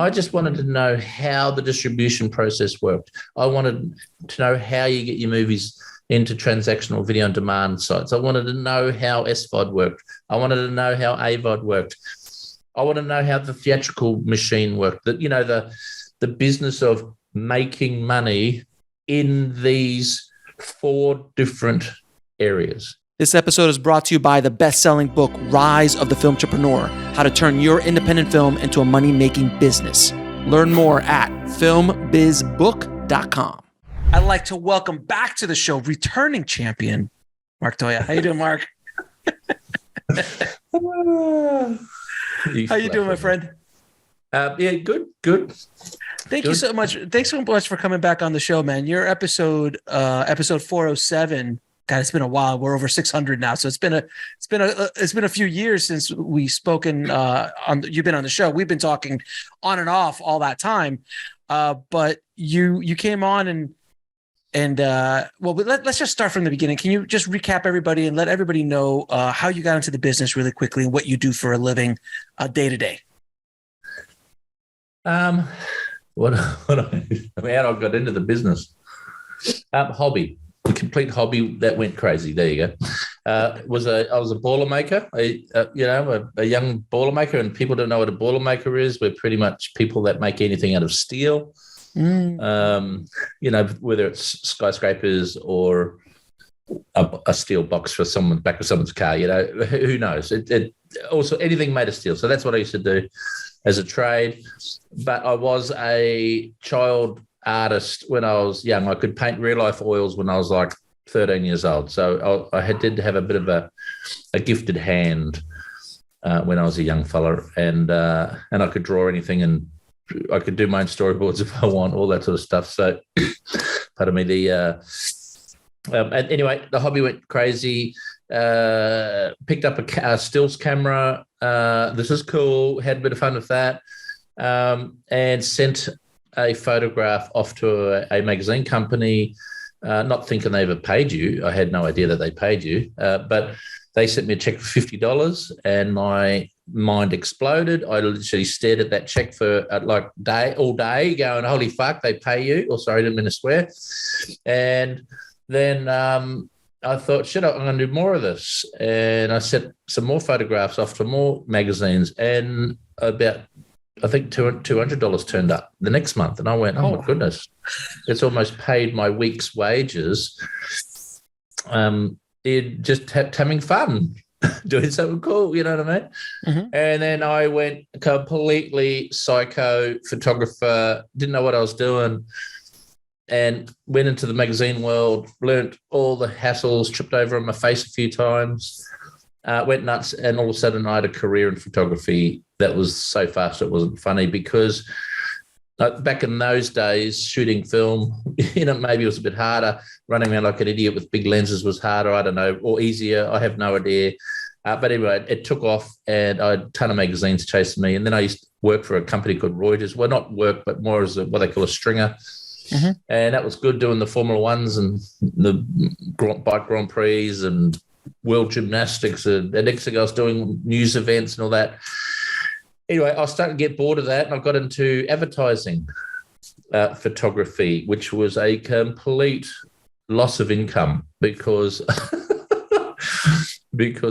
I just wanted to know how the distribution process worked. I wanted to know how you get your movies into transactional video on demand sites. I wanted to know how SVOD worked. I wanted to know how AVOD worked. I want to know how the theatrical machine worked. That, you know, the business of making money in these 4 different areas. This episode is brought to you by the best-selling book, Rise of the Filmtrepreneur, How to Turn Your Independent Film into a Money-Making Business. Learn more at filmbizbook.com. I'd like to welcome back to the show returning champion, Mark Toia. How you doing, Mark? How you doing, my friend? Yeah, good. Thank you so much. Thanks so much for coming back on the show, man. Your episode 407. God, it's been a while. We're over 600 now, so it's been a few years since we've spoken. You've been on the show. We've been talking on and off all that time, but you came on let's just start from the beginning. Can you just recap everybody and let everybody know how you got into the business really quickly and what you do for a living, day to day? How I got into the business? Hobby. A complete hobby that went crazy. There you go. I was a Boilermaker, a young Boilermaker, and people don't know what a Boilermaker is. We're pretty much people that make anything out of steel. Whether it's skyscrapers or a steel box for someone's back of someone's car. Who knows? It also anything made of steel. So that's what I used to do as a trade. But I was a child artist when I was young. I could paint real life oils when I was like 13 years old. So I did have a bit of a gifted hand when I was a young fella, and I could draw anything, and I could do my own storyboards if I want, all that sort of stuff. So, pardon me. And anyway, the hobby went crazy. Picked up a stills camera. This is cool. Had a bit of fun with that, and sent a photograph off to a magazine company, not thinking they ever paid you. I had no idea that they paid you, but they sent me a check for $50, and my mind exploded. I literally stared at that check for all day, going, "Holy fuck, they pay you!" Or sorry, I didn't mean to swear. And then I thought, shit, I'm going to do more of this, and I sent some more photographs off to more magazines, and about I think $200 turned up the next month. And I went, oh my goodness, it's almost paid my week's wages. Just having fun, doing something cool, you know what I mean? Mm-hmm. And then I went completely psycho photographer, didn't know what I was doing, and went into the magazine world, learnt all the hassles, tripped over on my face a few times, went nuts, and all of a sudden I had a career in photography that was so fast it wasn't funny, because back in those days, shooting film, maybe it was a bit harder. Running around like an idiot with big lenses was harder, I don't know, or easier. I have no idea. But anyway, it took off, and I had a ton of magazines chasing me. And then I used to work for a company called Reuters. Well, not work, but more as what they call a stringer. Mm-hmm. And that was good, doing the Formula Ones and the bike Grand Prix and World Gymnastics. And next thing I was doing news events and all that. Anyway, I was starting to get bored of that, and I got into advertising photography, which was a complete loss of income because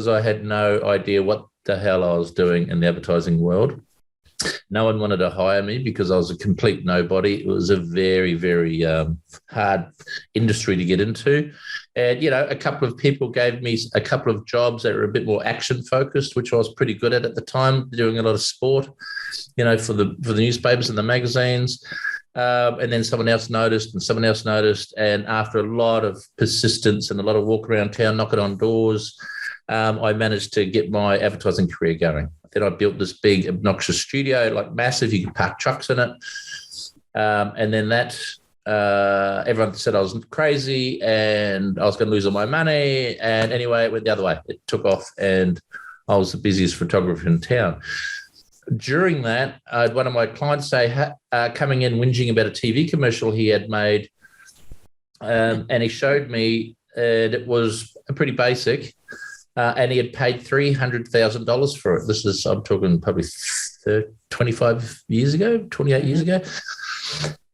I had no idea what the hell I was doing in the advertising world. No one wanted to hire me because I was a complete nobody. It was a very, very hard industry to get into. And, a couple of people gave me a couple of jobs that were a bit more action focused, which I was pretty good at the time, doing a lot of sport, for the newspapers and the magazines. And then someone else noticed, and after a lot of persistence and a lot of walk around town, knocking on doors, I managed to get my advertising career going. Then I built this big, obnoxious studio, like massive. You could park trucks in it. And then that, everyone said I was crazy and I was going to lose all my money. And anyway, it went the other way. It took off, and I was the busiest photographer in town. During that, I had one of my clients coming in whinging about a TV commercial he had made. And he showed me, and it was pretty basic. And he had paid $300,000 for it. I'm talking probably 25 years ago, 28 years ago.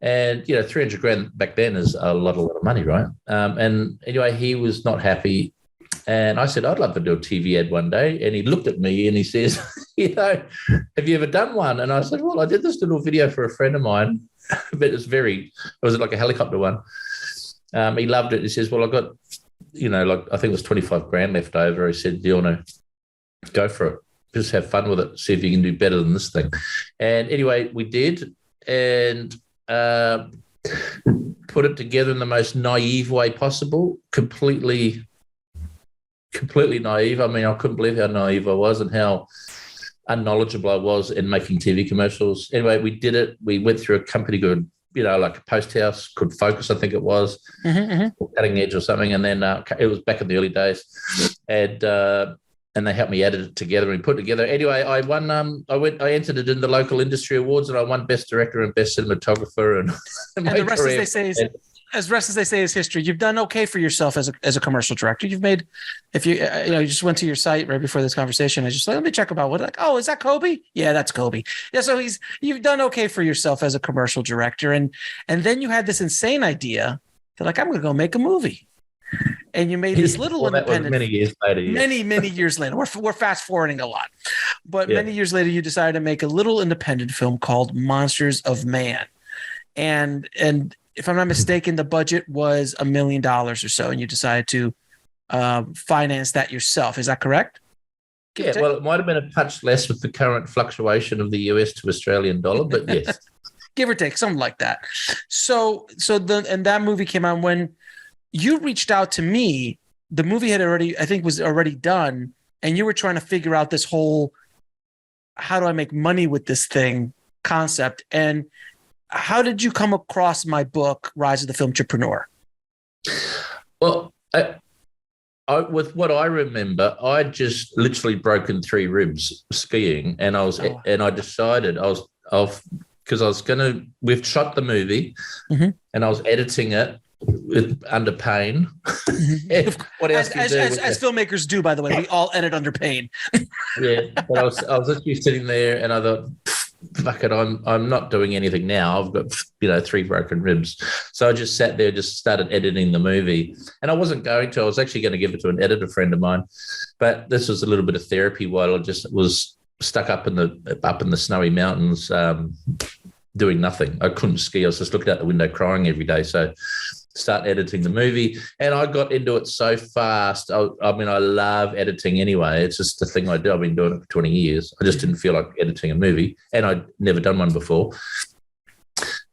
And, 300 grand back then is a lot of money, right? And anyway, he was not happy. And I said, I'd love to do a TV ad one day. And he looked at me and he says, have you ever done one? And I said, well, I did this little video for a friend of mine, but it was like a helicopter one. He loved it. He says, well, I got, I think it was 25 grand left over. He said, do you want to go for it? Just have fun with it. See if you can do better than this thing. And anyway, we did. And put it together in the most naive way possible, completely naive. I mean, I couldn't believe how naive I was and how unknowledgeable I was in making TV commercials. Anyway, we did it. We went through a company called, like a Post House, called Focus, I think it was, or Cutting Edge or something. And then it was back in the early days. And they helped me edit it together and put it together. Anyway, I won. I entered it in the local industry awards, and I won Best Director and Best Cinematographer. And the rest, as they say, is history. You've done okay for yourself as a commercial director. You've made, if you you just went to your site right before this conversation. I just let me check about what. Like, oh, is that Kobe? Yeah, that's Kobe. Yeah, so you've done okay for yourself as a commercial director, and then you had this insane idea that I'm going to go make a movie. And you made this little independent. Many years later. Yes. Many years later. We're fast forwarding a lot, but many years later, you decided to make a little independent film called Monsters of Man, and if I'm not mistaken, the budget was $1 million or so, and you decided to finance that yourself. Is that correct? Well, it might have been a touch less with the current fluctuation of the US to Australian dollar, but yes, give or take, something like that. So that movie came out when. You reached out to me. The movie was already done, and you were trying to figure out this whole how do I make money with this thing concept. And how did you come across my book, Rise of the Filmtrepreneur? Well, with what I remember, I'd just literally broken 3 ribs skiing, and I decided we've shot the movie, and I was editing it. Under pain. What else as filmmakers do, by the way, we all edit under pain. Yeah, but I was literally sitting there, and I thought, "Fuck it, I'm not doing anything now. I've got 3 broken ribs." So I just sat there, just started editing the movie, and I wasn't going to. I was actually going to give it to an editor friend of mine, but this was a little bit of therapy while I just was stuck up in the snowy mountains, doing nothing. I couldn't ski. I was just looking out the window, crying every day. So. Start editing the movie, and I got into it so fast. I mean, I love editing anyway. It's just the thing I do. I've been doing it for 20 years. I just didn't feel like editing a movie, and I'd never done one before.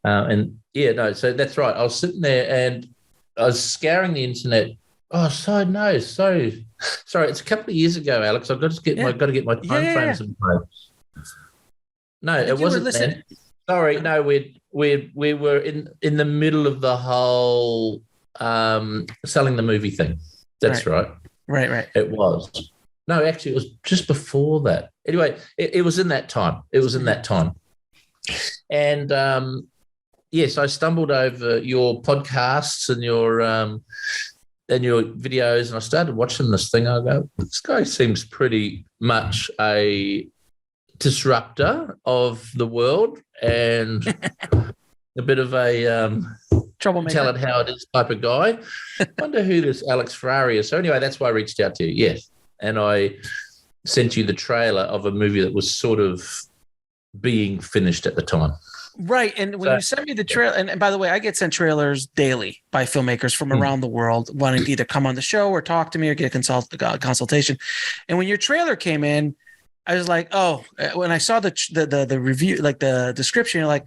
So that's right. I was sitting there and I was scouring the internet. Oh, sorry. It's a couple of years ago, Alex. I've got to get my time frames in place. No, it wasn't then. Sorry, no, we were in the middle of the whole selling the movie thing. That's right. Right. It was. No, actually, it was just before that. Anyway, it was in that time. And yes, I stumbled over your podcasts and your videos, and I started watching this thing. I go, this guy seems pretty much a disruptor of the world and a bit of a troublemaker, tell it how it is type of guy. Wonder who this Alex Ferrari is. So anyway, that's why I reached out to you. Yes. And I sent you the trailer of a movie that was sort of being finished at the time. Right. And when you sent me the trailer, and by the way, I get sent trailers daily by filmmakers from around the world wanting to either come on the show or talk to me or get a consultation. And when your trailer came in, I was like, oh, when I saw the review, like the description, you're like,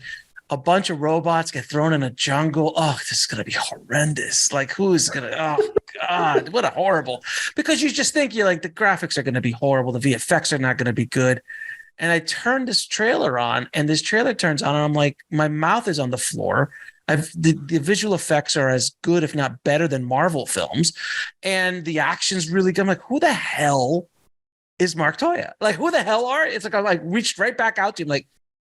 a bunch of robots get thrown in a jungle. Oh, this is going to be horrendous. Like, who's going to, oh God, what a horrible, because you just think you're like, the graphics are going to be horrible. The VFX are not going to be good. And I turned this trailer on, and this trailer turns on, and I'm like, my mouth is on the floor. The visual effects are as good, if not better, than Marvel films. And the action's really good. I'm like, who the hell is Mark Toia? Like, who the hell are? It's like, I reached right back out to him, like,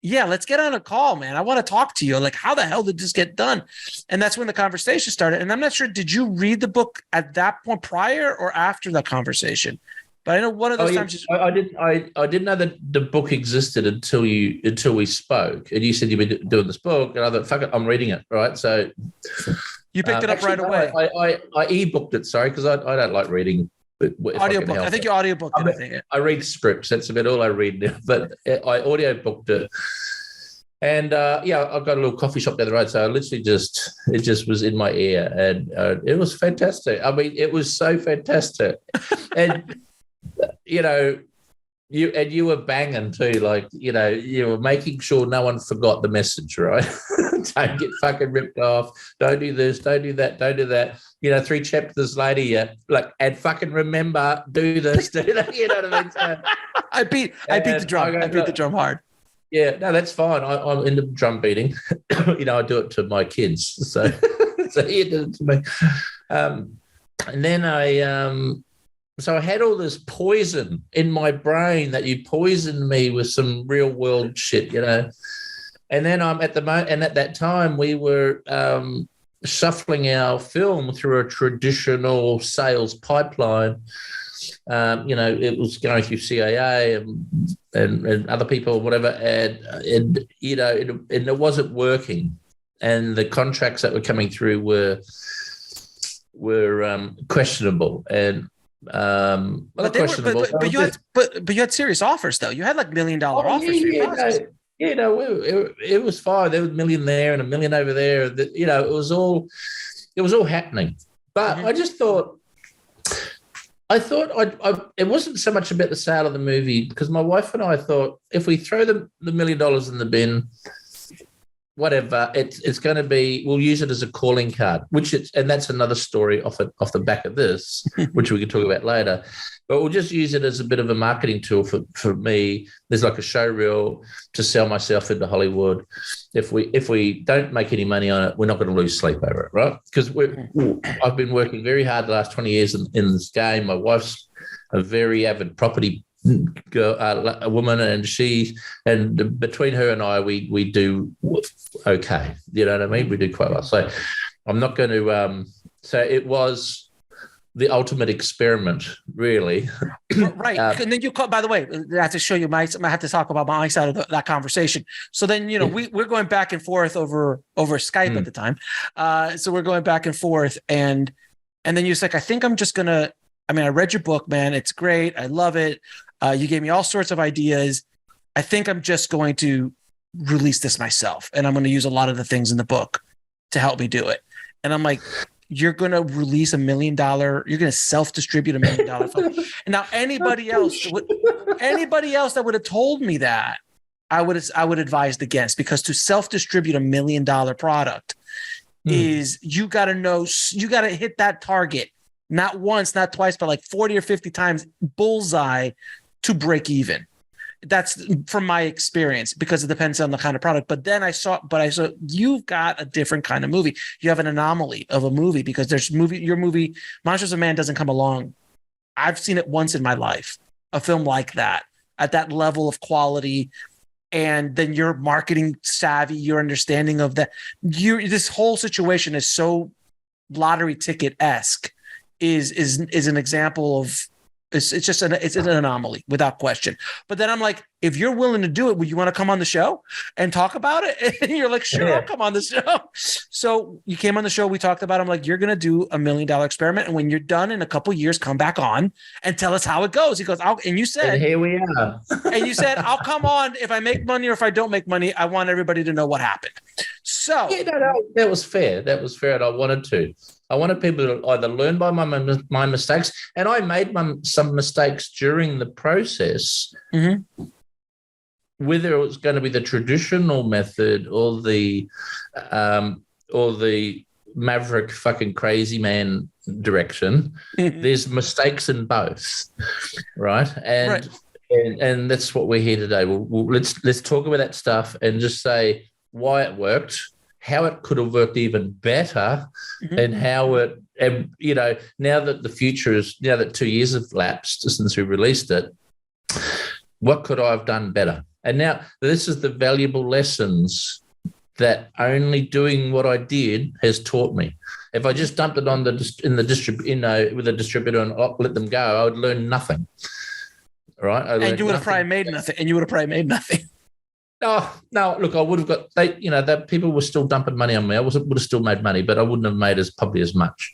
yeah, let's get on a call, man. I want to talk to you. Like, how the hell did this get done? And that's when the conversation started. And I'm not sure, did you read the book at that point, prior or after that conversation? But I know one of those times. I didn't know that the book existed until we spoke, and you said you've been doing this book, and I thought, fuck it, I'm reading it, right? So you picked it up right away. I e-booked it, sorry, because I don't like reading. Audiobook. I think you audiobooked it. I read scripts. That's about all I read now. But I audiobooked it. And I've got a little coffee shop down the road, so I literally it just was in my ear, and it was fantastic. I mean, it was so fantastic, and you were banging too, like you were making sure no one forgot the message, right? Don't get fucking ripped off. Don't do this. Don't do that. Don't do that. 3 chapters later, and fucking remember, do this, do that. You know what I mean? So, I beat the drum. I beat the drum hard. Yeah, no, that's fine. I'm into drum beating. I do it to my kids. So he did it to me. And then I had all this poison in my brain that you poisoned me with some real world shit, And then at that time we were shuffling our film through a traditional sales pipeline. It was going through CIA and other people or whatever, and it wasn't working, and the contracts that were coming through were questionable and questionable. But you had serious offers though. You had like $1 million offers. It was fine. There was $1 million there and $1 million over there. It was all happening. But I just thought. It wasn't so much about the sale of the movie, because my wife and I thought if we throw the $1 million in the bin, whatever, it's going to be, we'll use it as a calling card, and that's another story off the back of this, which we could talk about later. But we'll just use it as a bit of a marketing tool for me. There's like a show reel to sell myself into Hollywood. If we don't make any money on it, we're not going to lose sleep over it, right? Because I've been working very hard the last 20 years in this game. My wife's a very avid property girl, a woman, and between her and I, we do okay. You know what I mean? We do quite well. So I'm not going to. So it was the ultimate experiment, really. Right. And then by the way, I have to show you I have to talk about my side of that conversation. So then, we're going back and forth over Skype at the time. So we're going back and forth, and then you're like, I think I'm just going to, I read your book, man. It's great. I love it. You gave me all sorts of ideas. I think I'm just going to release this myself, and I'm going to use a lot of the things in the book to help me do it. And I'm like, you're going to release $1 million. You're going to self-distribute $1 million film. And now anybody else that would have told me that, I would advise against, because to self-distribute $1 million product is, you got to hit that target, not once, not twice, but like 40 or 50 times bullseye to break even. That's from my experience, because it depends on the kind of product. But then I saw you've got a different kind of movie. You have an anomaly of a movie, because your movie, Monsters of Man, doesn't come along. I've seen it once in my life, a film like that, at that level of quality. And then your marketing savvy, your understanding of that, this whole situation is so lottery ticket-esque, is an example of. It's an anomaly without question. But then I'm like, if you're willing to do it, would you want to come on the show and talk about it? And you're like, sure, I'll come on the show. So you came on the show. We talked about it. I'm like, you're going to do $1 million experiment. And when you're done in a couple of years, come back on and tell us how it goes. He goes, and you said, and here we are. And you said, I'll come on if I make money or if I don't make money. I want everybody to know what happened. So that was fair. That was fair. And I wanted people to either learn by my mistakes, and I made some mistakes during the process, whether it was going to be the traditional method or the maverick fucking crazy man direction. There's mistakes in both, right? And that's what we're here today. Let's talk about that stuff and just say why it worked, how it could have worked even better, and how it, and now that the future is, now that 2 years have lapsed since we released it, what could I have done better? And now this is the valuable lessons that only doing what I did has taught me. If I just dumped it with a distributor and let them go, I would learn nothing. Right? And you would have probably made nothing. No, look, I would have got that people were still dumping money on me. I would have still made money, but I wouldn't have made probably as much.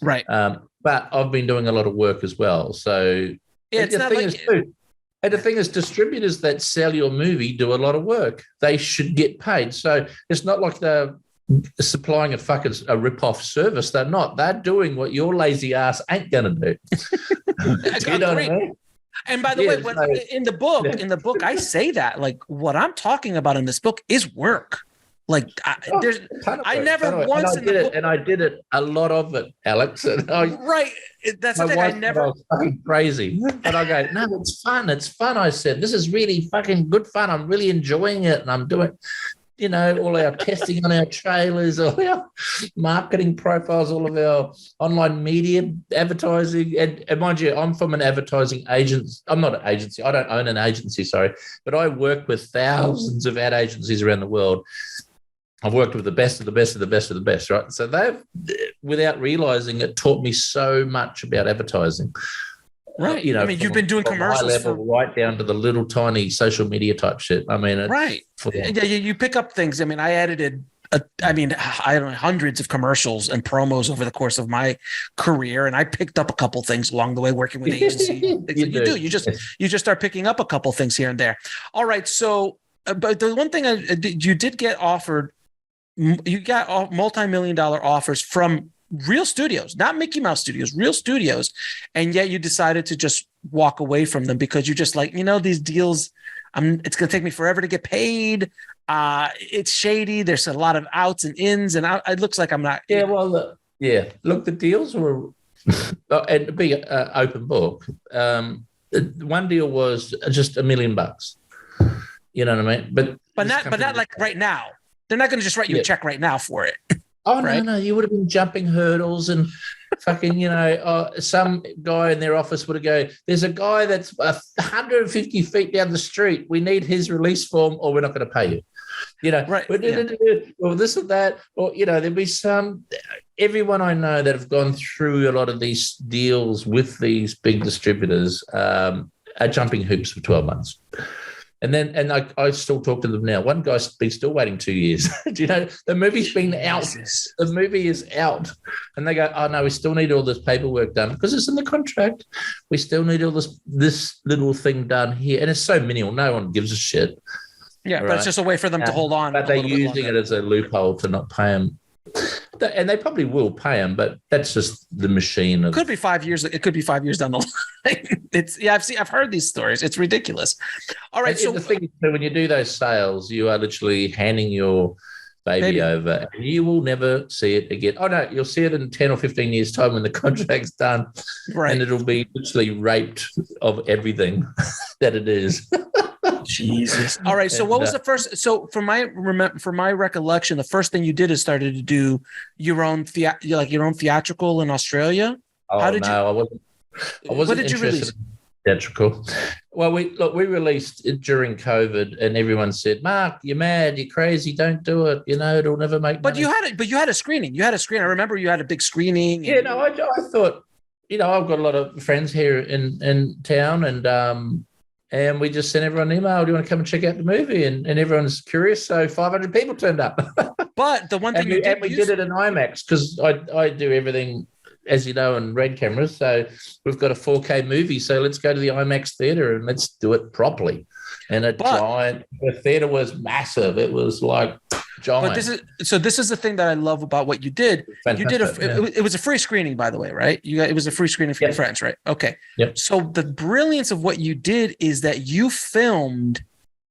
Right. But I've been doing a lot of work as well. So the thing is, distributors that sell your movie do a lot of work. They should get paid. So it's not like they're supplying a rip-off service. They're not. They're doing what your lazy ass ain't going to do. You know what I mean? And by the way, in the book, I say that, like, what I'm talking about in this book is work. Like, I never once in the book, and I did it a lot of it, Alex. Right, that's the thing. I was fucking crazy, but I go, no, it's fun. It's fun. I said, this is really fucking good fun. I'm really enjoying it, and I'm doing, all our testing on our trailers, all our marketing profiles, all of our online media advertising. And mind you, I'm from an advertising agent. I'm not an agency. I don't own an agency, sorry. But I work with thousands of ad agencies around the world. I've worked with the best of the best of the best of the best, right? So they've, without realizing it, taught me so much about advertising. Right. You've been doing commercials high level, right down to the little tiny social media type shit. Right. Yeah, you pick up things. I edited, hundreds of commercials and promos over the course of my career, and I picked up a couple things along the way working with agency. You just start picking up a couple things here and there. All right. So, but the one thing you did get offered, you got multi-million-dollar offers from real studios, not Mickey Mouse studios, real studios. And yet you decided to just walk away from them because you're just like, these deals, it's going to take me forever to get paid. It's shady. There's a lot of outs and ins, and it looks like I'm not. Yeah. Well, look, the deals were, and to be an open book. One deal was just $1 million. You know what I mean? But not like right now. They're not going to just write you a check right now for it. Oh, right? No. You would have been jumping hurdles and fucking, some guy in their office would have go, there's a guy that's 150 feet down the street. We need his release form or we're not going to pay you. Right. Or this or that. Or, there'd be everyone I know that have gone through a lot of these deals with these big distributors are jumping hoops for 12 months. And I still talk to them now. One guy's been still waiting 2 years. The movie's been out. The movie is out. And they go, oh, no, we still need all this paperwork done because it's in the contract. We still need all this little thing done here. And it's so minimal. No one gives a shit. Yeah, right? But it's just a way for them to hold on. But they're using it as a loophole to not pay them. And they probably will pay them, but that's just the machine. It could be 5 years. It could be 5 years down the line. I've heard these stories. It's ridiculous. All right. So the thing is, when you do those sales, you are literally handing your baby over, and you will never see it again. Oh no, you'll see it in 10 or 15 years' time when the contract's done, right? And it'll be literally raped of everything that it is. Jesus. All right. So what was the first? So from my recollection, the first thing you did is started to do your own theatrical in Australia. Oh, I wasn't. What did you release? Theatrical. Well, we released it during COVID, and everyone said, "Mark, you're mad. You're crazy. Don't do it. It'll never make money." But you had a screening. I remember you had a big screening. Yeah. No, I thought, I've got a lot of friends here in town, and we just sent everyone an email. Do you want to come and check out the movie? And everyone's curious. So 500 people turned up. But the one thing we did it in IMAX because I do everything, as you know, in red cameras. So we've got a 4K movie. So let's go to the IMAX theater and let's do it properly. And the theater was massive. It was like giant. But this is the thing that I love about what you did. Fantastic, it was a free screening, by the way, right? It was a free screening for your friends, right? Okay. Yep. So the brilliance of what you did is that you filmed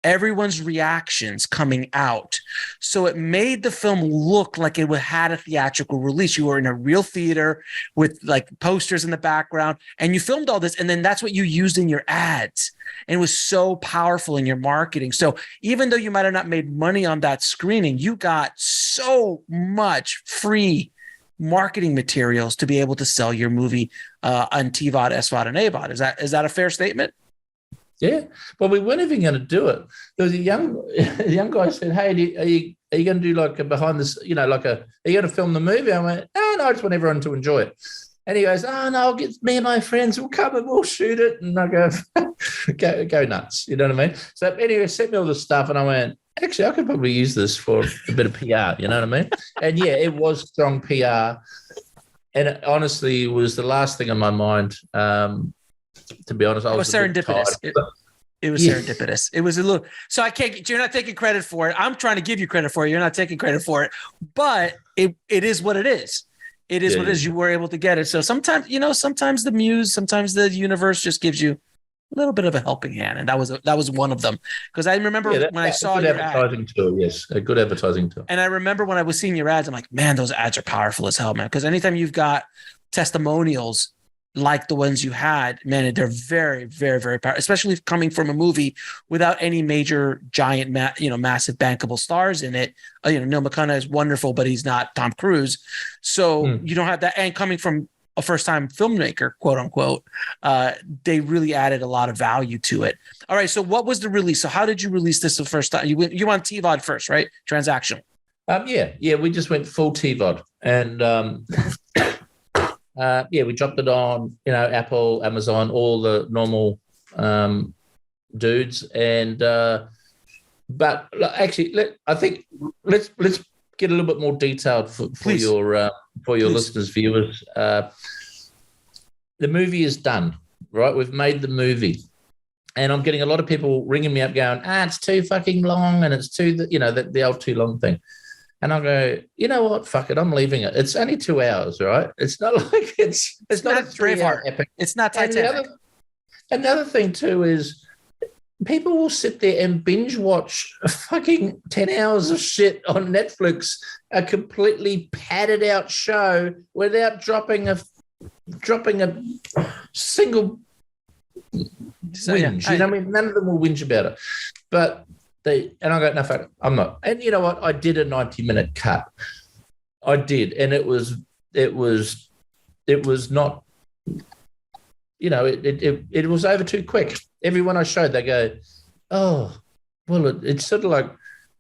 everyone's reactions coming out. So it made the film look like it had a theatrical release. You were in a real theater with like posters in the background, and you filmed all this. And then that's what you used in your ads. And it was so powerful in your marketing. So even though you might have not made money on that screening, you got so much free marketing materials to be able to sell your movie on TVOD, SVOD, and AVOD. Is that a fair statement? Yeah. Well, we weren't even going to do it. There was a young guy said, "Hey, are you going to do like a behind this, you know, like are you going to film the movie? I went, no, I just want everyone to enjoy it. And he goes, oh, no, I'll get me and my friends will come and we'll shoot it. And I go, go nuts. You know what I mean? So anyway, sent me all this stuff and I went, actually, I could probably use this for a bit of PR. You know what I mean? And yeah, it was strong PR. And it honestly was the last thing on my mind. To be honest, I was serendipitous. It was serendipitous. It was a little, so you're not taking credit for it. I'm trying to give you credit for it. You're not taking credit for it, but it is what it is. It is what it is. You were able to get it. So sometimes, sometimes the muse, sometimes the universe just gives you a little bit of a helping hand. And that was one of them. Because I remember when I saw your advertising tool. Yes, a good advertising tool. And I remember when I was seeing your ads, I'm like, man, those ads are powerful as hell, man. Because anytime you've got testimonials like the ones you had, man, they're very, very, very powerful, especially coming from a movie without any major giant, massive bankable stars in it. Neil McConaughey is wonderful, but he's not Tom Cruise. So you don't have that. And coming from a first-time filmmaker, quote unquote, they really added a lot of value to it. All right. So what was the release? So how did you release this the first time? You went TVOD first, right? Transactional. Yeah. We just went full TVOD and, we dropped it on, Apple, Amazon, all the normal dudes. And but actually, I think let's get a little bit more detailed for your listeners, viewers. The movie is done, right? We've made the movie. And I'm getting a lot of people ringing me up going, it's too fucking long and it's too, the old too long thing. And I go, you know what? Fuck it. I'm leaving it. It's only 2 hours, right? It's not like it's not a 3-hour epic. It's not Titanic. Another thing too is people will sit there and binge watch a fucking 10 hours of shit on Netflix, a completely padded out show without dropping a single whinge. None of them will whinge about it. But and I go, no, fuck it, I'm not. And you know what? I did a 90-minute cut. I did, and it was not. It was over too quick. Everyone I showed, they go, oh, well, it's sort of like,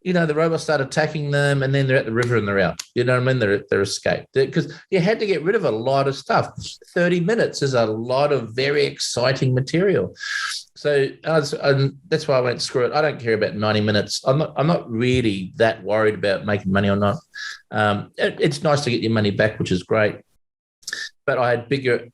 the robots start attacking them, and then they're at the river and they're out. You know what I mean? They're escaped because you had to get rid of a lot of stuff. 30 minutes is a lot of very exciting material. So that's why I went, screw it. I don't care about 90 minutes. I'm not really that worried about making money or not. It's nice to get your money back, which is great. But I had bigger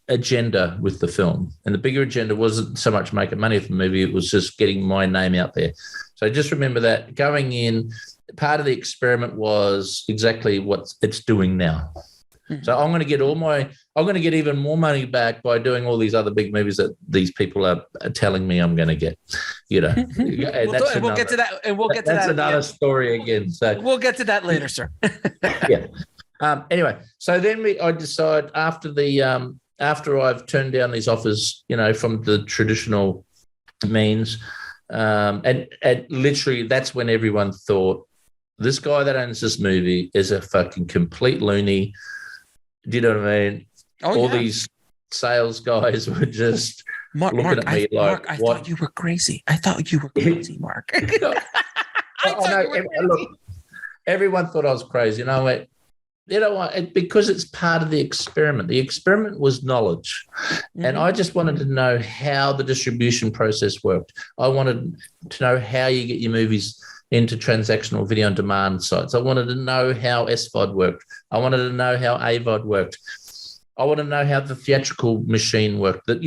agenda with the film. And the bigger agenda wasn't so much making money from the movie. It was just getting my name out there. So just remember that going in, part of the experiment was exactly what it's doing now. So I'm going to get even more money back by doing all these other big movies that these people are telling me I'm going to get, we'll get to that. And we'll get to that. That's another story again. So we'll get to that later, sir. Yeah. Anyway, so then I decide after I've turned down these offers, from the traditional means, and literally that's when everyone thought, this guy that owns this movie is a fucking complete loony. Do you know what I mean? All these sales guys were just looking at me like, Mark, I thought you were crazy. Mark. Look, everyone thought I was crazy. And I went, you know what? Because it's part of the experiment. The experiment was knowledge. Mm-hmm. And I just wanted to know how the distribution process worked. I wanted to know how you get your movies into transactional video on demand sites. I wanted to know how SVOD worked. I wanted to know how AVOD worked. I want to know how the theatrical machine worked. That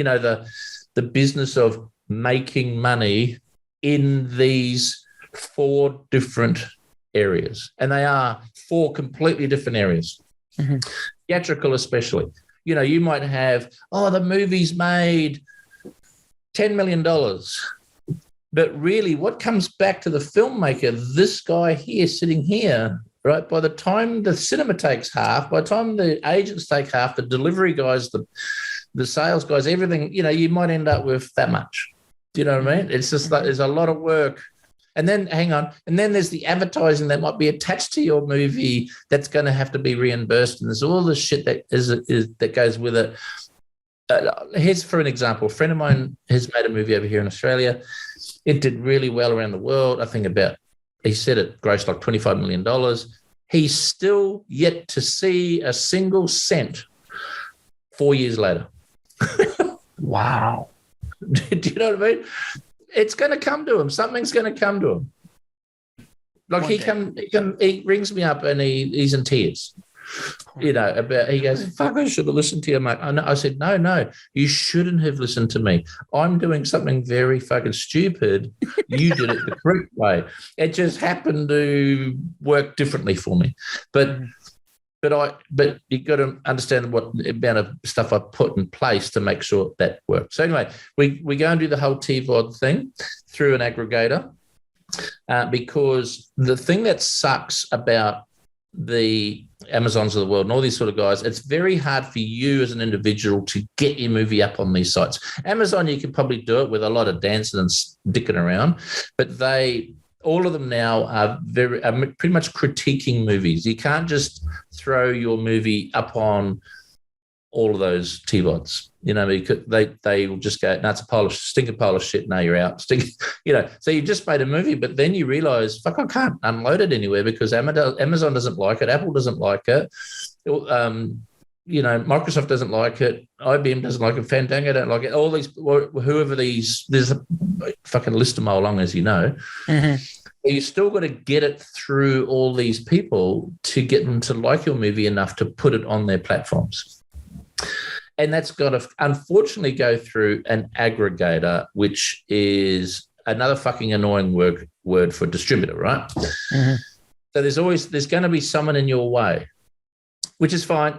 the business of making money in these 4 different areas, and they are 4 completely different areas. Mm-hmm. Theatrical, especially. You might have, the movie's made $10 million. But really, what comes back to the filmmaker, this guy here, sitting here, right? By the time the cinema takes half, by the time the agents take half, the delivery guys, the sales guys, everything, you might end up with that much. Do you know what I mean? It's just like there's a lot of work. And then, hang on, and then there's the advertising that might be attached to your movie that's going to have to be reimbursed. And there's all this shit that that goes with it. Here's, for an example, a friend of mine has made a movie over here in Australia. It did really well around the world. I think about he said it grossed like $25 million. He's still yet to see a single cent 4 years later. Wow. Do you know what I mean? It's going to come to him. Something's going to come to him. Like he rings me up and he's in tears. He goes, fuck, I should have listened to you, mate. I said, no, you shouldn't have listened to me. I'm doing something very fucking stupid. You did it the correct way. It just happened to work differently for me. But you got to understand what amount of stuff I put in place to make sure that works. So anyway, we go and do the whole TVOD thing through an aggregator because the thing that sucks about the Amazons of the world and all these sort of guys, it's very hard for you as an individual to get your movie up on these sites. Amazon, you can probably do it with a lot of dancing and dicking around, but all of them now are pretty much critiquing movies. You can't just throw your movie up on all of those TVODs, because they will just go, no, it's a stinking pile of shit. No, you're out. So you just made a movie, but then you realize, fuck, I can't unload it anywhere because Amazon doesn't like it. Apple doesn't like it. Microsoft doesn't like it. IBM doesn't like it. Fandango don't like it. All these, there's a fucking list of them all along, as you know. Mm-hmm. You still got to get it through all these people to get them to like your movie enough to put it on their platforms. And that's got to, unfortunately, go through an aggregator, which is another fucking annoying word for distributor, right? Mm-hmm. So there's going to be someone in your way, which is fine.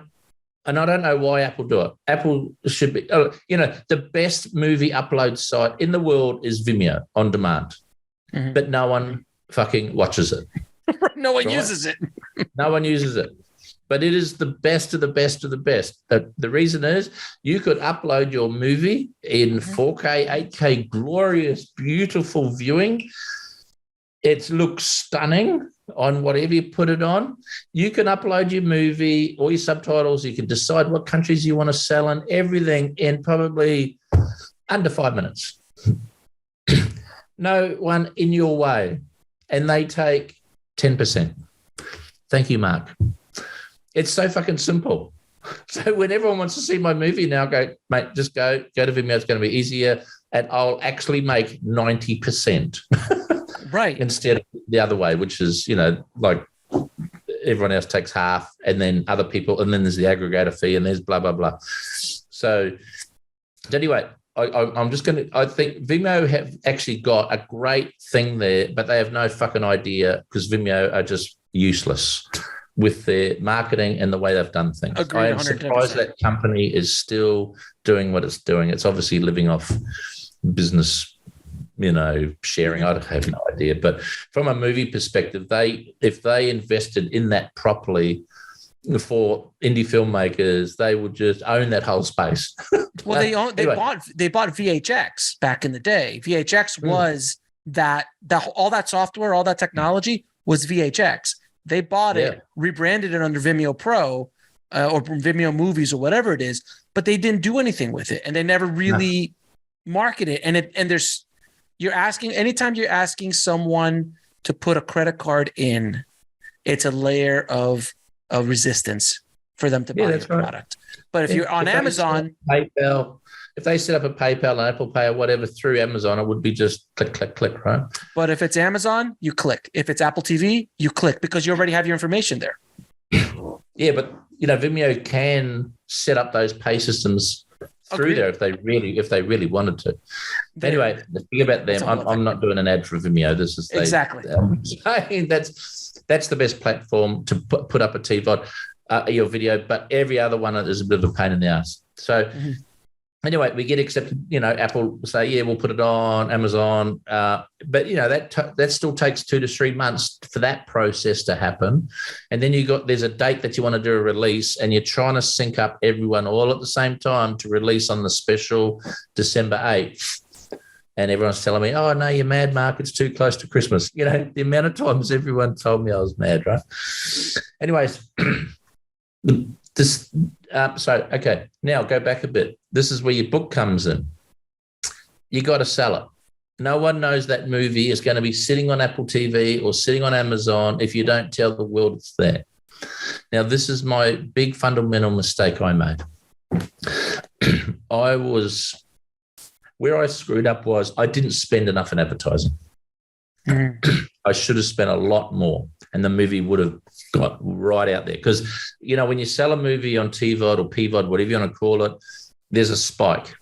And I don't know why Apple do it. Apple should be, the best movie upload site in the world is Vimeo on demand, but no one fucking watches it. No one uses it. No one uses it. But it is the best of the best of the best. The reason is you could upload your movie in 4K, 8K, glorious, beautiful viewing. It looks stunning on whatever you put it on. You can upload your movie or your subtitles. You can decide what countries you want to sell in, everything in probably under 5 minutes. No one in your way. And they take 10%. Thank you, Mark. It's so fucking simple. So when everyone wants to see my movie now, go, mate, just go to Vimeo. It's going to be easier, and I'll actually make 90%, right? Instead of the other way, which is like everyone else takes half, and then other people, and then there's the aggregator fee, and there's blah blah blah. So anyway, I'm just going to. I think Vimeo have actually got a great thing there, but they have no fucking idea because Vimeo are just useless with their marketing and the way they've done things. Agreed, I am surprised that company is still doing what it's doing. It's obviously living off business, sharing. I have no idea. But from a movie perspective, if they invested in that properly for indie filmmakers, they would just own that whole space. Well, they bought VHX back in the day. VHX was that all that software, all that technology was VHX. They bought it, rebranded it under Vimeo Pro or Vimeo Movies or whatever it is, but they didn't do anything with it, and they never really marketed it. Anytime you're asking someone to put a credit card in, it's a layer of resistance for them to buy your product. But if you're on Amazon, PayPal. If they set up a PayPal and Apple Pay or whatever through Amazon, it would be just click, click, click, right? But if it's Amazon, you click. If it's Apple TV, you click because you already have your information there. Yeah, but Vimeo can set up those pay systems through there if they really wanted to. Anyway, the thing about them, I'm not doing an ad for Vimeo. This is exactly. That's the best platform to put up a TVOD, your video, but every other one is a bit of a pain in the ass. So. Anyway, we get accepted. Apple say, yeah, we'll put it on Amazon, but that still takes 2 to 3 months for that process to happen. And then there's a date that you want to do a release, and you're trying to sync up everyone all at the same time to release on the special December 8th. And everyone's telling me, oh no, you're mad, Mark. It's too close to Christmas. The amount of times everyone told me I was mad, right? Anyways. Okay, now go back a bit. This is where your book comes in. You got to sell it. no one knows that movie is going to be sitting on Apple TV or sitting on Amazon if you don't tell the world it's there. Now, this is my big fundamental mistake I made. Where I screwed up was I didn't spend enough in advertising. I should have spent a lot more, and the movie would have got right out there. Because, when you sell a movie on TVOD or PVOD, whatever you want to call it, there's a spike.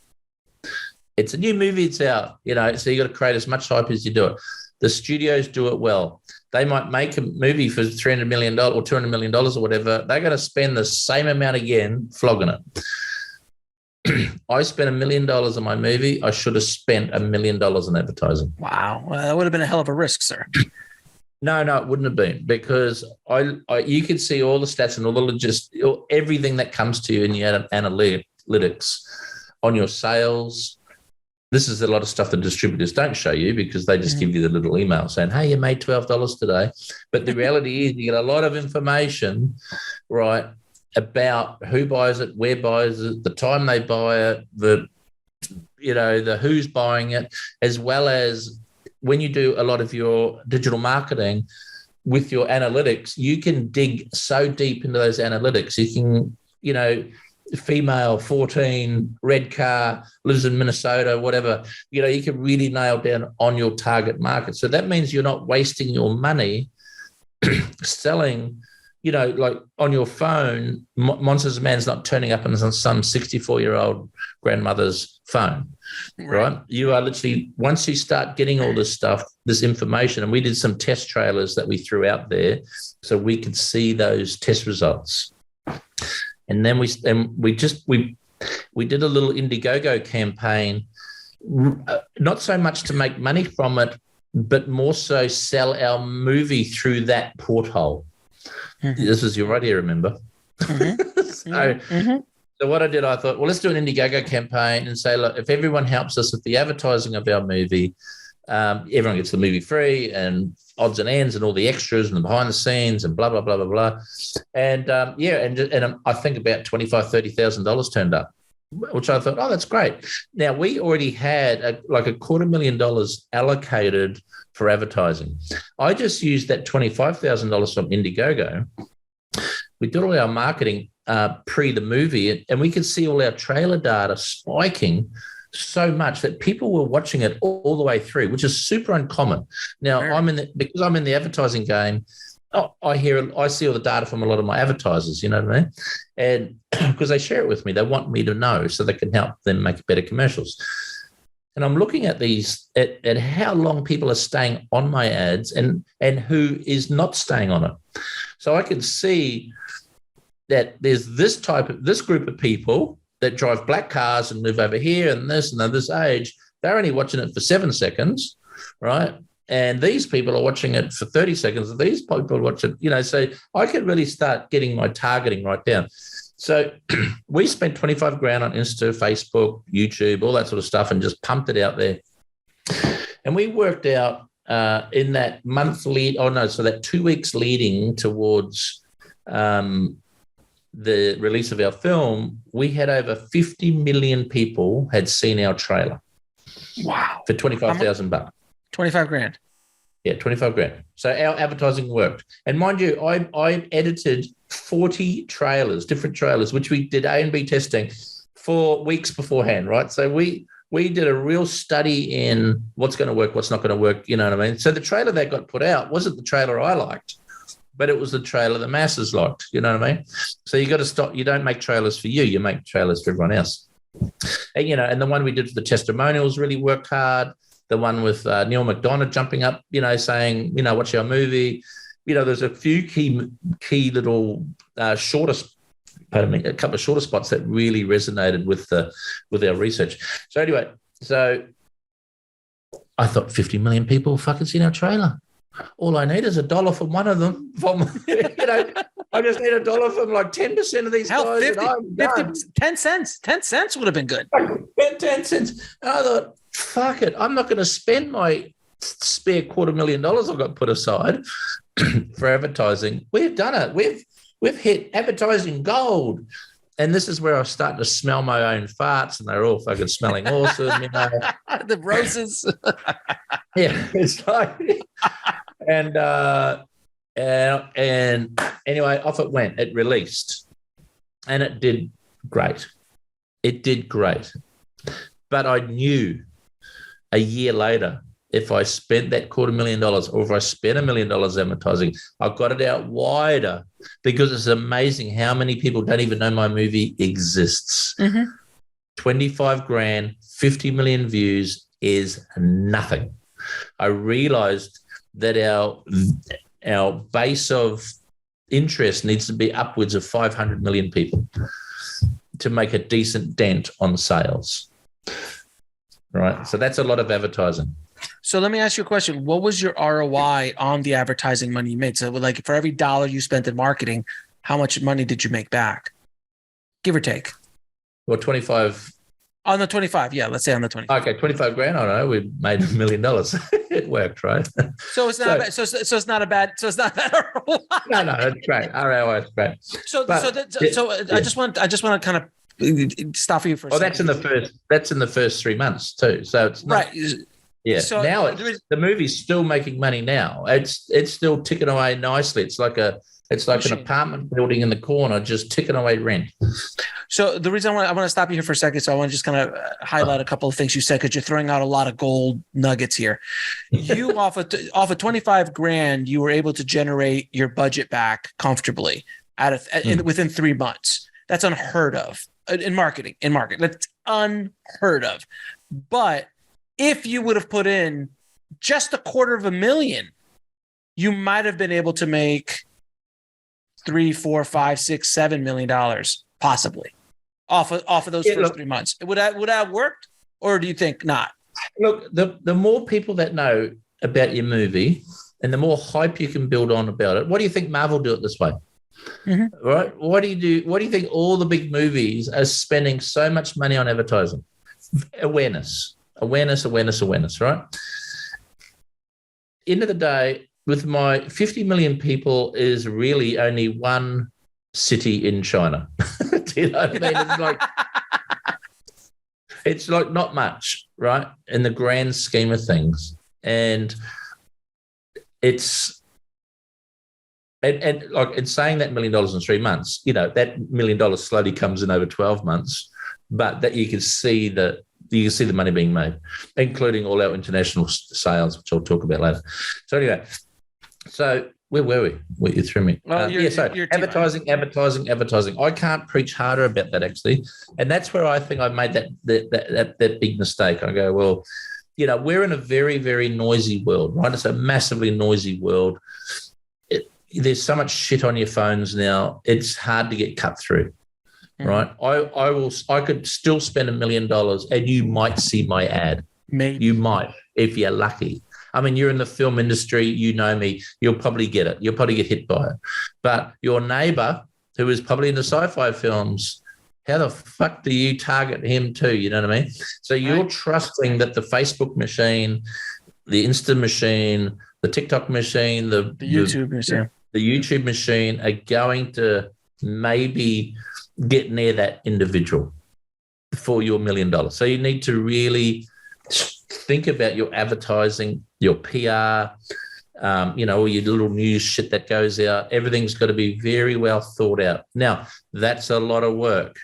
It's a new movie, it's out, so you got to create as much hype as you do it. The studios do it well. They might make a movie for $300 million or $200 million or whatever. They're going to spend the same amount again flogging it. I spent $1 million on my movie. I should have spent $1 million in advertising. Wow. Well, that would have been a hell of a risk, sir. No, it wouldn't have been, because you could see all the stats and all everything that comes to you in your analytics on your sales. This is a lot of stuff that distributors don't show you, because they just give you the little email saying, hey, you made $12 today. But the reality is you get a lot of information, right, about who buys it, where buys it, the time they buy it, the who's buying it, as well as when you do a lot of your digital marketing with your analytics, you can dig so deep into those analytics. You can, female, 14, red car, lives in Minnesota, whatever, you can really nail down on your target market. So that means you're not wasting your money selling, like on your phone, Monsters of Man's not turning up on some 64-year-old grandmother's phone, right? You are literally, once you start getting all this stuff, this information, and we did some test trailers that we threw out there so we could see those test results. And then we did a little Indiegogo campaign, not so much to make money from it, but more so sell our movie through that porthole. This is your idea, remember? So what I did, I thought, well, let's do an Indiegogo campaign and say, look, if everyone helps us with the advertising of our movie, everyone gets the movie free and odds and ends and all the extras and the behind the scenes and blah, blah, blah, blah, blah. And and I think about $25,000, $30,000 turned up, which I thought, oh, that's great. Now, we already had $250,000 allocated for advertising. I just used that $25,000 from Indiegogo. We did all our marketing pre the movie, and we could see all our trailer data spiking so much that people were watching it all the way through, which is super uncommon. Now, because I'm in the advertising game, I see all the data from a lot of my advertisers, you know what I mean? And because they share it with me, they want me to know so they can help them make better commercials. And I'm looking at these, at how long people are staying on my ads and who is not staying on it. So I can see that there's this group of people that drive black cars and live over here and this age. They're only watching it for 7 seconds, right? And these people are watching it for 30 seconds. And these people watch it, so I could really start getting my targeting right down. So we spent $25,000 on Insta, Facebook, YouTube, all that sort of stuff, and just pumped it out there. And we worked out in that that 2 weeks leading towards the release of our film, we had over 50 million people had seen our trailer. Wow. For $25,000. $25,000. Yeah, $25,000. So our advertising worked. And mind you, I edited 40 trailers, different trailers, which we did A and B testing for weeks beforehand, right? So we did a real study in what's going to work, what's not going to work, you know what I mean? So the trailer that got put out wasn't the trailer I liked, but it was the trailer the masses liked, you know what I mean? So you got to stop. You don't make trailers for you make trailers for everyone else. And, and the one we did for the testimonials really worked hard. The one with Neil McDonough jumping up, saying, what's your movie? There's a few key little a couple of shorter spots that really resonated with our research. So anyway, I thought 50 million people fucking seen our trailer. All I need is $1 from one of them. I just need $1 from like 10% of these guys. 50, 10 cents. 10 cents would have been good. 10 cents. And I thought, fuck it. I'm not going to spend my spare $250,000 I've got put aside for advertising. We've done it. We've hit advertising gold. and this is where I start to smell my own farts, and they're all fucking smelling awesome, you know. The roses. Yeah, it's like, and anyway, off it went. It released, and it did great. It did great, but I knew a year later, if I spent that $250,000 or if I spent $1 million advertising, I got it out wider, because it's amazing how many people don't even know my movie exists. 25 grand, 50 million views is nothing. I realized that our base of interest needs to be upwards of 500 million people to make a decent dent on sales. Right. So that's a lot of advertising. So let me ask you a question. What was your ROI on the advertising money you made? So like for every dollar you spent in marketing, how much money did you make back? Give or take. Well, 25. On the 25. Yeah. Let's say on the 25. Okay. 25 grand. I don't know. We made $1 million. It worked, right? So it's not bad. So it's not a bad. So it's not bad ROI. No, it's great. ROI is great. I just want to kind of stop you for a second. That's in the first 3 months too. So it's not, right. Yeah. So now the movie's still making money now. It's still ticking away nicely. It's like an apartment building in the corner, just ticking away rent. So the reason I want to stop you here for a second, so I want to just kind of highlight a couple of things you said, because you're throwing out a lot of gold nuggets here. You off of 25 grand, you were able to generate your budget back comfortably within 3 months. That's unheard of in marketing. That's unheard of. But if you would have put in just $250,000, you might have been able to make $3, $4, $5, $6, $7 million possibly off of those first 3 months. Would that have worked, or do you think not? Look, the more people that know about your movie, and the more hype you can build on about it. What do you think Marvel do it this way? Right? What do you think all the big movies are spending so much money on advertising? Awareness, right? End of the day, with my 50 million people is really only one city in China. Do you know what I mean? It's like not much, right? In the grand scheme of things. And it's and like in saying that $1 million in 3 months, you know, that $1 million slowly comes in over 12 months, but that you can see the money being made, including all our international sales, which I'll talk about later. So anyway, so where were we? You threw me. Well, advertising. I can't preach harder about that, actually. And that's where I think I made that big mistake. I go, well, you know, we're in a very, very noisy world, right? It's a massively noisy world. There's so much shit on your phones now. It's hard to get cut through, right? I could still spend $1 million and you might see my ad. Maybe. You might, if you're lucky. I mean, you're in the film industry, you know me, you'll probably get it. You'll probably get hit by it. But your neighbor, who is probably into sci-fi films, how the fuck do you target him too? You know what I mean? So you're trusting that the Facebook machine, the Insta machine, the TikTok machine, the YouTube machine, the YouTube machine are going to maybe get near that individual for your $1 million. So you need to really think about your advertising, your PR, you know, all your little news shit that goes out. Everything's got to be very well thought out. Now, that's a lot of work.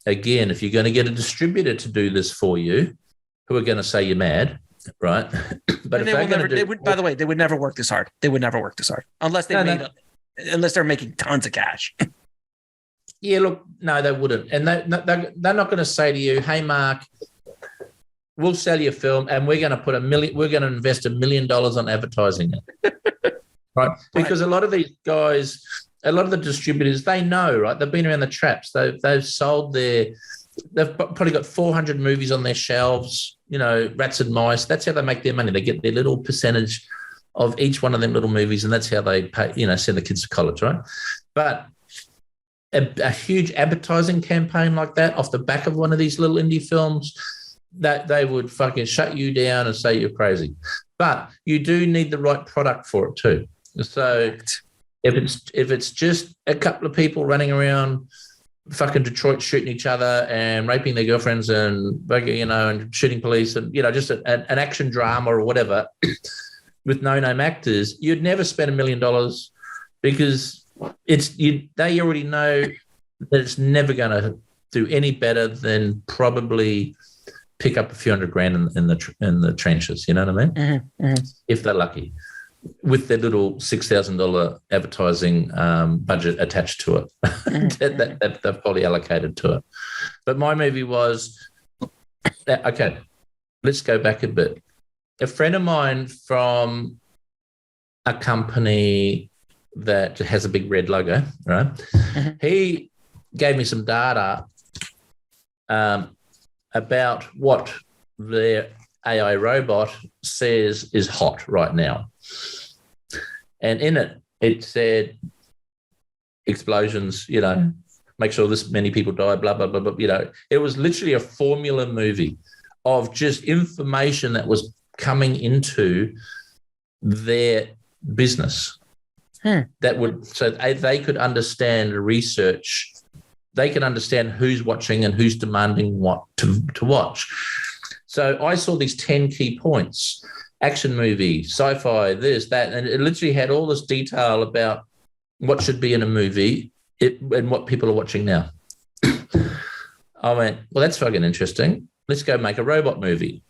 Again, if you're going to get a distributor to do this for you, who are going to say you're mad, right? But by the way, they would never work this hard. They would never work this hard unless they're making tons of cash. Yeah, look, no, they wouldn't. And they're not going to say to you, hey, Mark, we'll sell your film and we're going to invest $1 million on advertising it. Right? Because a lot of these guys, a lot of the distributors, they know, right? They've been around the traps. They've sold they've probably got 400 movies on their shelves, you know, rats and mice. That's how they make their money. They get their little percentage of each one of them little movies, and that's how they pay, you know, send the kids to college, right? But a huge advertising campaign like that off the back of one of these little indie films, that they would fucking shut you down and say you're crazy. But you do need the right product for it too. So if it's just a couple of people running around fucking Detroit shooting each other and raping their girlfriends and, and shooting police and, just an action drama or whatever with no-name actors, you'd never spend $1 million because they already know that it's never going to do any better than probably pick up a few $100,000 in the trenches. You know what I mean? Mm-hmm, mm-hmm. If they're lucky, with their little $6,000 advertising budget attached to it, that they've probably allocated to it. But my movie was okay. Let's go back a bit. A friend of mine from a company that has a big red logo, right? Mm-hmm. He gave me some data about what their AI robot says is hot right now. And in it said explosions, make sure this many people die, blah, blah, blah, blah. It was literally a formula movie of just information that was coming into their business so they could understand research. They could understand who's watching and who's demanding what to watch. So I saw these 10 key points: action movie, sci-fi, this, that, and it literally had all this detail about what should be in a movie and what people are watching now. I went, well, that's fucking interesting. Let's go make a robot movie,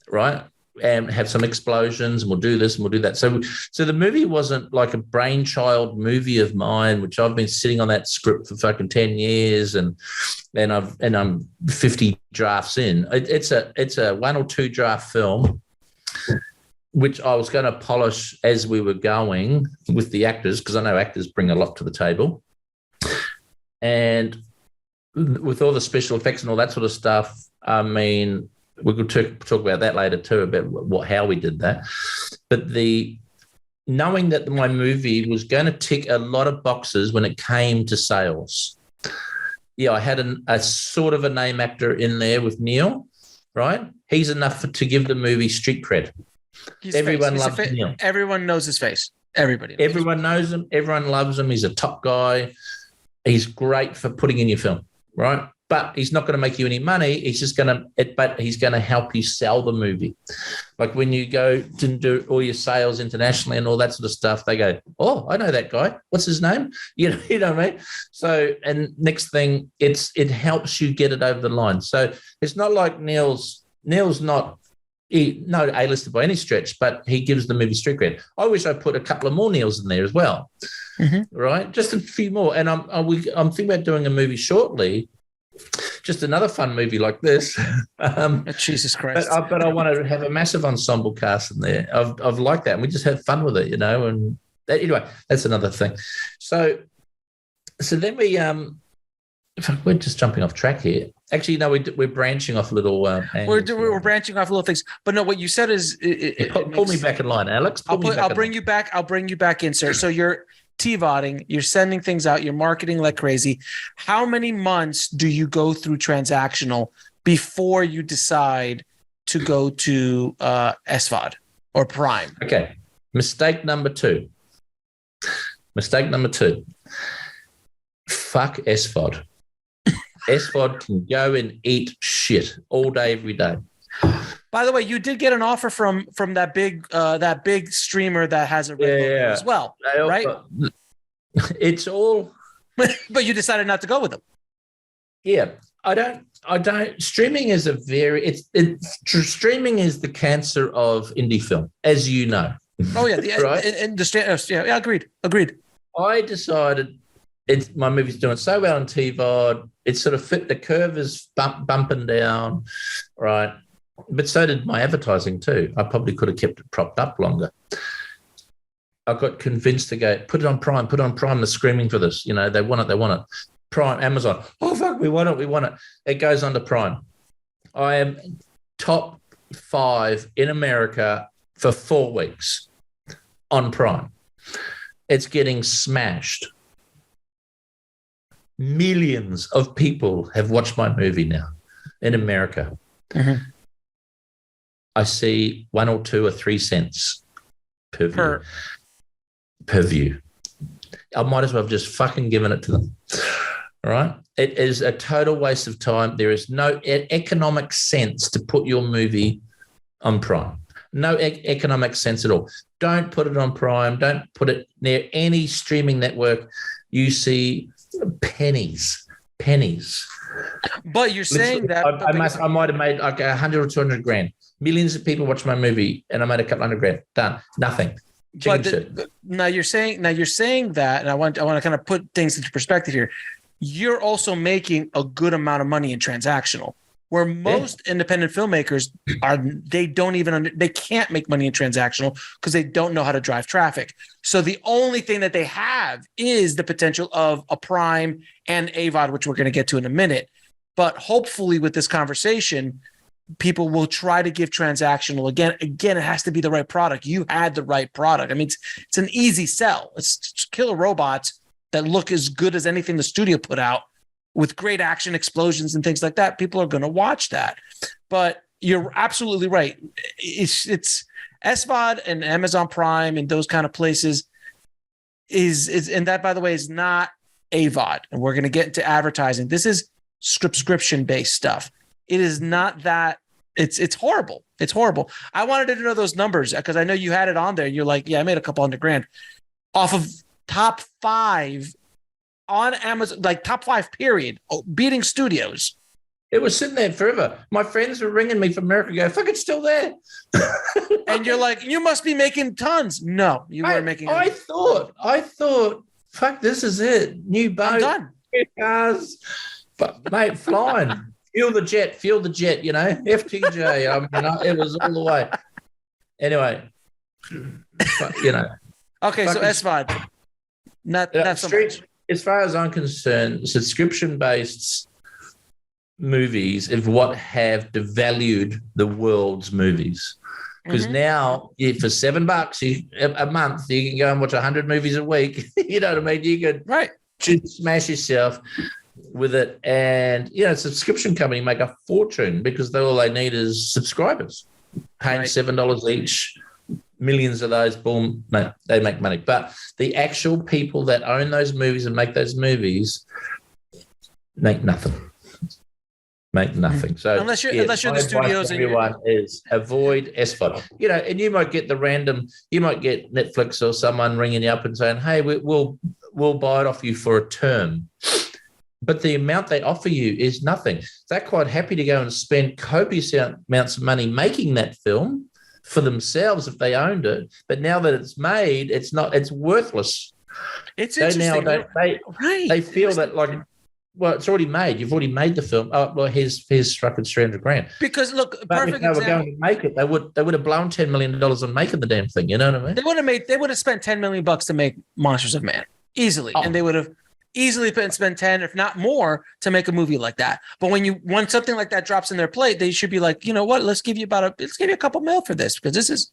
right? And have some explosions, and we'll do this and we'll do that. So the movie wasn't like a brainchild movie of mine, which I've been sitting on that script for fucking 10 years, and I'm 50 drafts in. It's a 1 or 2 draft film, which I was going to polish as we were going with the actors, because I know actors bring a lot to the table, and with all the special effects and all that sort of stuff. I mean, we could talk about that later too, about how we did that. But knowing that my movie was going to tick a lot of boxes when it came to sales. Yeah, I had a sort of a name actor in there with Neil, right? He's enough to give the movie street cred. Everyone loves Neil. Everyone knows his face. Everyone knows him. Everyone loves him. He's a top guy. He's great for putting in your film, right? But he's not going to make you any money. He's just but he's going to help you sell the movie. Like when you go to do all your sales internationally and all that sort of stuff, they go, oh, I know that guy. What's his name? You know what I mean? So, and next thing, it helps you get it over the line. So it's not like Neil's not A-listed by any stretch, but he gives the movie street cred. I wish I put a couple of more Neils in there as well, right? Just a few more. And I'm thinking about doing a movie shortly. Just another fun movie like this. Jesus Christ! But I want to have a massive ensemble cast in there. I've liked that, and we just have fun with it, And anyway, that's another thing. So then we're just jumping off track here. Actually, no, we're branching off little. We're branching off little things, but no, what you said is pull me back in line, Alex. I'll bring you back. I'll bring you back in, sir. So you're TVODing, you're sending things out, you're marketing like crazy. How many months do you go through transactional before you decide to go to SVOD or Prime? Okay. Mistake number two. Fuck SVOD. SVOD can go and eat shit all day, every day. By the way, you did get an offer from that big streamer that has a red logo as well, right? It's all, but you decided not to go with them. Yeah, I don't. Streaming is streaming is the cancer of indie film, as you know. Oh yeah, right. Yeah, agreed. I decided my movie's doing so well on TVOD. It sort of fit. The curve is bumping down, right? But so did my advertising too. I probably could have kept it propped up longer. I got convinced to go, put it on Prime. They're screaming for this. They want it. Prime, Amazon. Oh, fuck, we want it. It goes on to Prime. I am top 5 in America for 4 weeks on Prime. It's getting smashed. Millions of people have watched my movie now in America. Mm-hmm. I see 1 or 2 or 3 cents per view. I might as well have just fucking given it to them. All right. It is a total waste of time. There is no economic sense to put your movie on Prime. No economic sense at all. Don't put it on Prime. Don't put it near any streaming network. You see pennies. But you're saying that I might have made like 100 or 200 grand. Millions of people watch my movie, and I made a couple hundred grand. Done. Nothing. Now you're saying that, and I want to kind of put things into perspective here. You're also making a good amount of money in transactional, where most independent filmmakers they can't make money in transactional because they don't know how to drive traffic. So the only thing that they have is the potential of a Prime and AVOD, which we're going to get to in a minute. But hopefully with this conversation, people will try to give transactional again. Again, it has to be the right product. You had the right product. I mean, it's an easy sell. It's killer robots that look as good as anything the studio put out, with great action, explosions, and things like that. People are going to watch that. But you're absolutely right. It's SVOD and Amazon Prime and those kind of places is and that, by the way, is not AVOD. And we're going to get into advertising. This is subscription-based stuff. It is not that. It's horrible. It's horrible. I wanted to know those numbers because I know you had it on there. You're like, yeah, I made a couple $100,000 off of top 5 on Amazon, like top 5 period, beating studios. It was sitting there forever. My friends were ringing me from America, go, fuck, it's still there. And you're like, you must be making tons. No, you weren't making. I thought, fuck, this is it. New boat, done. New cars, but mate, flying. Fuel the jet, you know, FTJ. It was all the way. Anyway, you know. Okay, so SVOD, not so much. As far as I'm concerned, subscription-based movies is what have devalued the world's movies. Because now, for $7 a month, you can go and watch 100 movies a week. You know what I mean? You could just smash yourself with it. And, you know, subscription company make a fortune because all they need is subscribers. Paying $7 each. Millions of those, boom, no, they make money. But the actual people that own those movies and make those movies make nothing. So unless you're the studios, and everyone is avoid SVOD. You know, and you might get Netflix or someone ringing you up and saying, "Hey, we'll buy it off you for a term." But the amount they offer you is nothing. They're quite happy to go and spend copious amounts of money making that film for themselves if they owned it, but now that it's made, it's worthless. It's interesting. They feel that like, well, it's already made. You've already made the film. Oh, well, here's fucking $300,000. Because look, but if they were going to make it, they would have blown $10 million on making the damn thing. You know what I mean? They would have spent $10 million to make Monsters of Man easily, and they would have easily spend 10, if not more, to make a movie like that. But when something like that drops in their plate, they should be like, you know what? Let's give you a couple mil for this because this is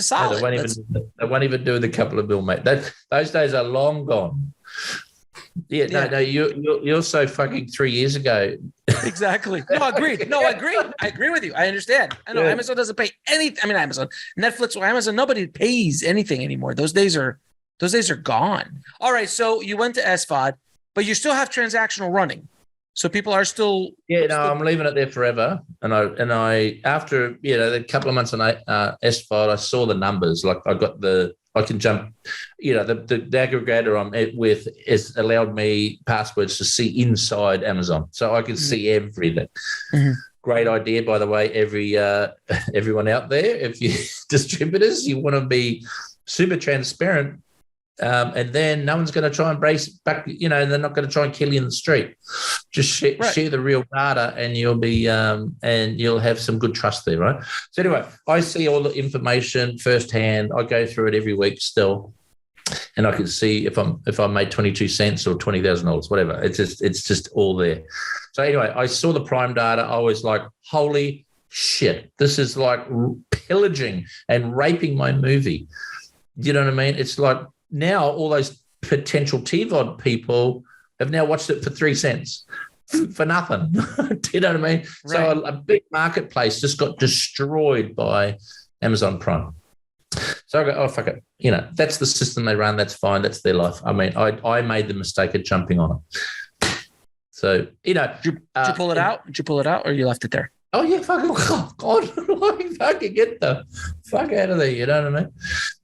solid. No, they won't even do the couple of mil, mate. Those days are long gone. Yeah, no, you're so fucking 3 years ago. Exactly. No, agreed. No, I agree with you. I understand. I know Amazon doesn't pay anything. I mean, Amazon, Netflix, or Amazon, nobody pays anything anymore. Those days are gone. All right, so you went to SVOD, but you still have transactional running. So people are still. Yeah, no, I'm leaving it there forever. And I after a couple of months on SVOD, I saw the numbers. Like I can jump. You know, the aggregator I'm with has allowed me passwords to see inside Amazon, so I can see everything. Mm-hmm. Great idea, by the way. Everyone out there, if you distributors, you want to be super transparent. And then no one's going to try and brace back, you know, they're not going to try and kill you in the street. Just share the real data and you'll be, and you'll have some good trust there, right? So anyway, I see all the information firsthand. I go through it every week still. And I can see if I made 22 cents or $20,000, whatever. It's just all there. So anyway, I saw the Prime data. I was like, holy shit, this is like pillaging and raping my movie. You know what I mean? It's like, now all those potential TVOD people have now watched it for 3 cents for nothing. Do you know what I mean? Right. So a big marketplace just got destroyed by Amazon Prime. So I go, oh, fuck it. You know, that's the system they run. That's fine. That's their life. I mean, I made the mistake of jumping on it. So, Did you pull it out? Did you pull it out, or you left it there? Oh yeah, fucking God! Fucking get the fuck out of there. You know what I mean?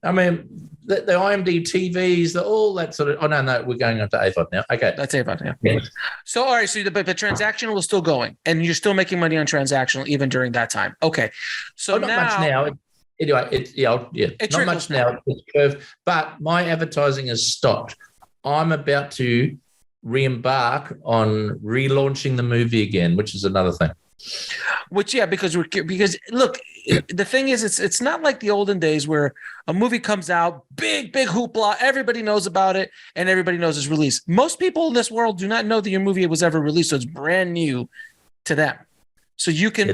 I mean, the IMDb TVs, all that sort of. Oh no, we're going on to AVOD now. Okay, that's AVOD. Yeah. Yes. So all right, so the transactional is still going, and you're still making money on transactional even during that time. Okay, so not much now. Anyway, it's not much now. It's curved, but my advertising has stopped. I'm about to re-embark on relaunching the movie again, which is another thing. Which because look, the thing is, it's not like the olden days where a movie comes out, big hoopla, everybody knows about it, and everybody knows it's released. Most people in this world do not know that your movie was ever released, so it's brand new to them. So you can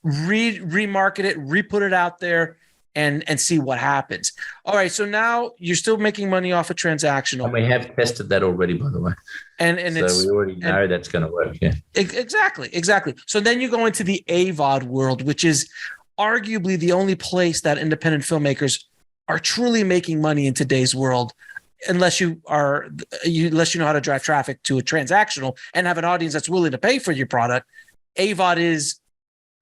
remarket it, re-put it out there, and see what happens. All right, so now you're still making money off of transactional. And we have tested that already, by the way. And so we already know that's going to work. Yeah, exactly. So then you go into the AVOD world, which is arguably the only place that independent filmmakers are truly making money in today's world, unless you know how to drive traffic to a transactional and have an audience that's willing to pay for your product. AVOD is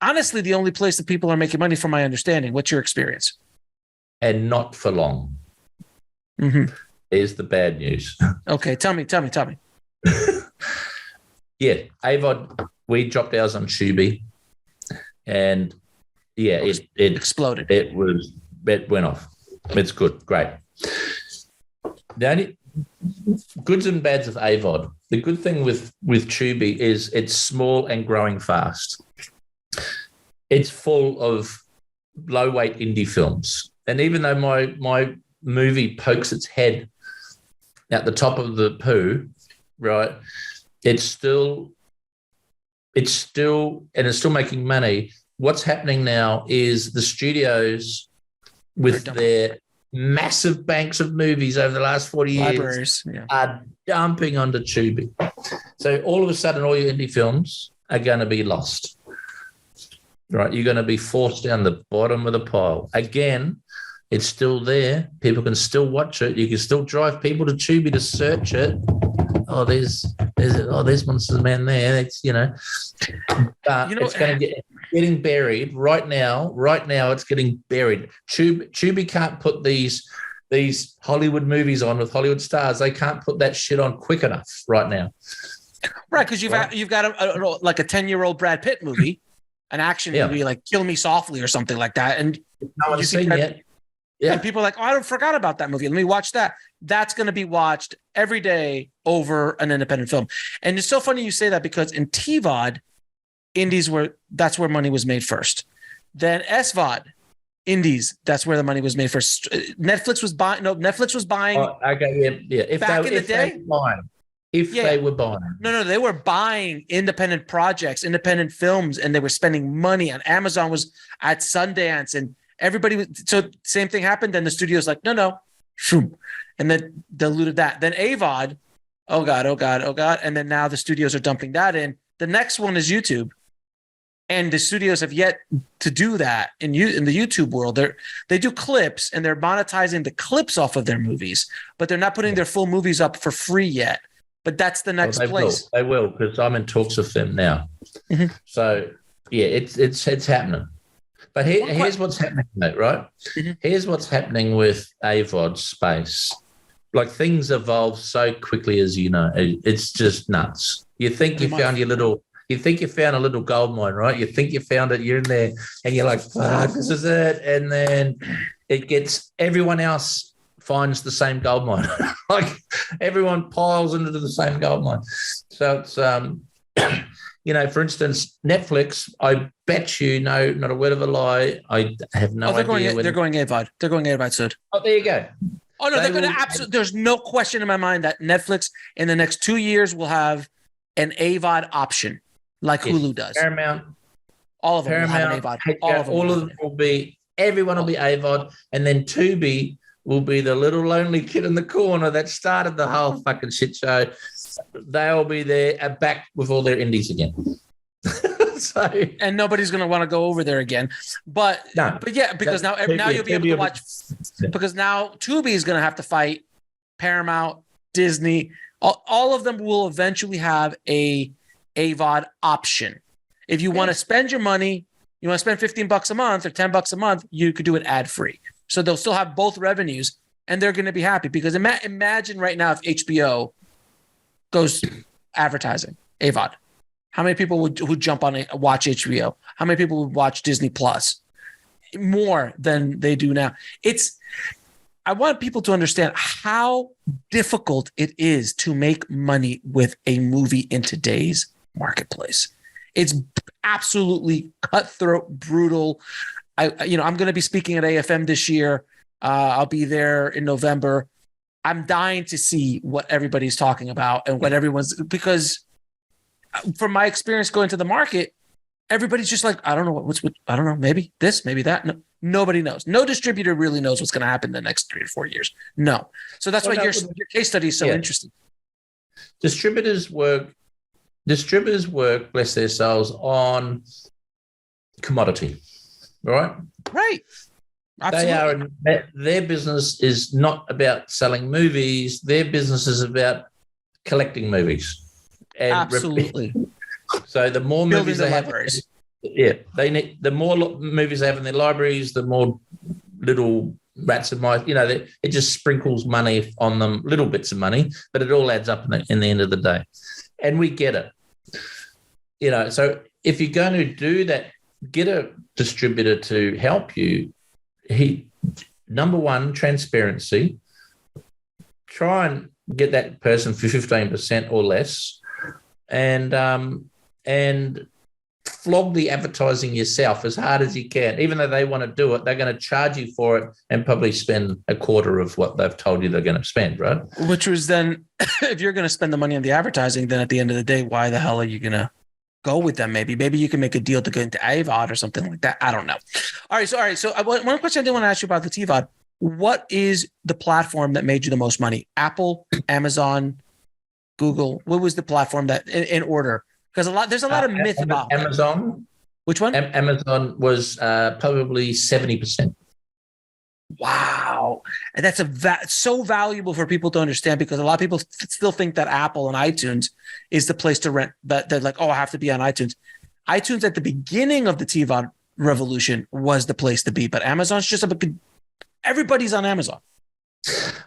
honestly the only place that people are making money, from my understanding. What's your experience? And not for long. Mm-hmm. Here's the bad news. Okay, tell me. Yeah, AVOD, we dropped ours on Tubi, and it exploded. It went off. It's good, great. The only goods and bads of AVOD. The good thing with Tubi is it's small and growing fast. It's full of low-weight indie films. And even though my movie pokes its head at the top of the poo, right, it's still making money. What's happening now is the studios, with their massive banks of movies over the last 40 years, are dumping onto Tubi. So all of a sudden, all your indie films are going to be lost. Right, you're going to be forced down the bottom of the pile. Again, it's still there. People can still watch it. You can still drive people to Tubi to search it. Oh, there's Monsters Man there. It's but it's going to getting buried right now. Right now, it's getting buried. Tubi can't put these Hollywood movies on with Hollywood stars. They can't put that shit on quick enough right now. Right, because you've got a 10-year-old Brad Pitt movie. An action movie like Kill Me Softly or something like that. And no one's seen it. Yeah. And people are like, I forgot about that movie. Let me watch that. That's going to be watched every day over an independent film. And it's so funny you say that, because in TVOD, indies that's where money was made first. Then SVOD, indies, that's where the money was made first. Netflix was buying. Oh, okay, yeah. If they were buying. No, they were buying independent projects, independent films, and they were spending money on Amazon was at Sundance, and everybody was, so same thing happened. Then the studio's like, no. And then diluted that. Then AVOD, oh God. And then now the studios are dumping that in. The next one is YouTube. And the studios have yet to do that in the YouTube world. They do clips, and they're monetizing the clips off of their movies, but they're not putting their full movies up for free yet. But that's the next place. They will, because I'm in talks with them now. Mm-hmm. So yeah, it's happening. But here's what's happening, mate, right? Mm-hmm. Here's what's happening with AVOD space. Like, things evolve so quickly, as you know. It's just nuts. You think you found a little gold mine, right? You think you found it, you're in there, and you're like, fuck, this is it. And then everyone else finds the same gold mine. Like, everyone piles into the same gold mine. So it's, for instance, Netflix, I bet you, no, not a word of a lie, I have no idea. They're going AVOD. They're going AVOD soon. Oh, there you go. Oh, no, they're going to absolutely, there's no question in my mind that Netflix in the next 2 years will have an AVOD option like Hulu does. Paramount. All of them will have an AVOD. All of them will be, everyone will be AVOD, and then Tubi will be the little lonely kid in the corner that started the whole fucking shit show. They'll be there back with all their indies again. And nobody's going to want to go over there again. But yeah, because now you'll be able to watch, because now Tubi is going to have to fight Paramount, Disney, All of them will eventually have a AVOD option. If you want to spend your money, you want to spend $15 a month or $10 a month, you could do it ad free. So they'll still have both revenues, and they're going to be happy because imagine right now if HBO goes advertising AVOD. How many people would jump on it, watch HBO? How many people would watch Disney Plus? More than they do now. I want people to understand how difficult it is to make money with a movie in today's marketplace. It's absolutely cutthroat, brutal. I'm going to be speaking at AFM this year. I'll be there in November. I'm dying to see what everybody's talking about and what because from my experience going to the market, everybody's just like, I don't know I don't know, maybe this, maybe that. No, nobody knows. No distributor really knows what's going to happen in the next 3 to 4 years. No. So that's why your case study is so interesting. Distributors work, bless their souls, on commodity, right? Right. Absolutely. Their business is not about selling movies. Their business is about collecting movies. And absolutely. So the more movies they have, the more movies they have in their libraries, the more little rats and mice. It just sprinkles money on them, little bits of money, but it all adds up in the end of the day. And we get it. So if you're going to do that, get a distributor to help you. Number one, transparency. Try and get that person for 15% or less. And flog the advertising yourself as hard as you can. Even though they want to do it, they're going to charge you for it and probably spend a quarter of what they've told you they're going to spend, right? Which was then, if you're going to spend the money on the advertising, then at the end of the day, why the hell are you going to go with them? Maybe you can make a deal to go into AVOD or something like that. I don't know. All right. So one question I did want to ask you about the TVOD. What is the platform that made you the most money? Apple, Amazon, Google? What was the platform that in order? Because there's a lot of myth about Amazon. Which one? Amazon was probably 70%. Wow. And that's so valuable for people to understand, because a lot of people still think that Apple and iTunes is the place to rent. But they're like, oh, I have to be on iTunes. iTunes at the beginning of the TVOD revolution was the place to be. But Amazon's just everybody's on Amazon.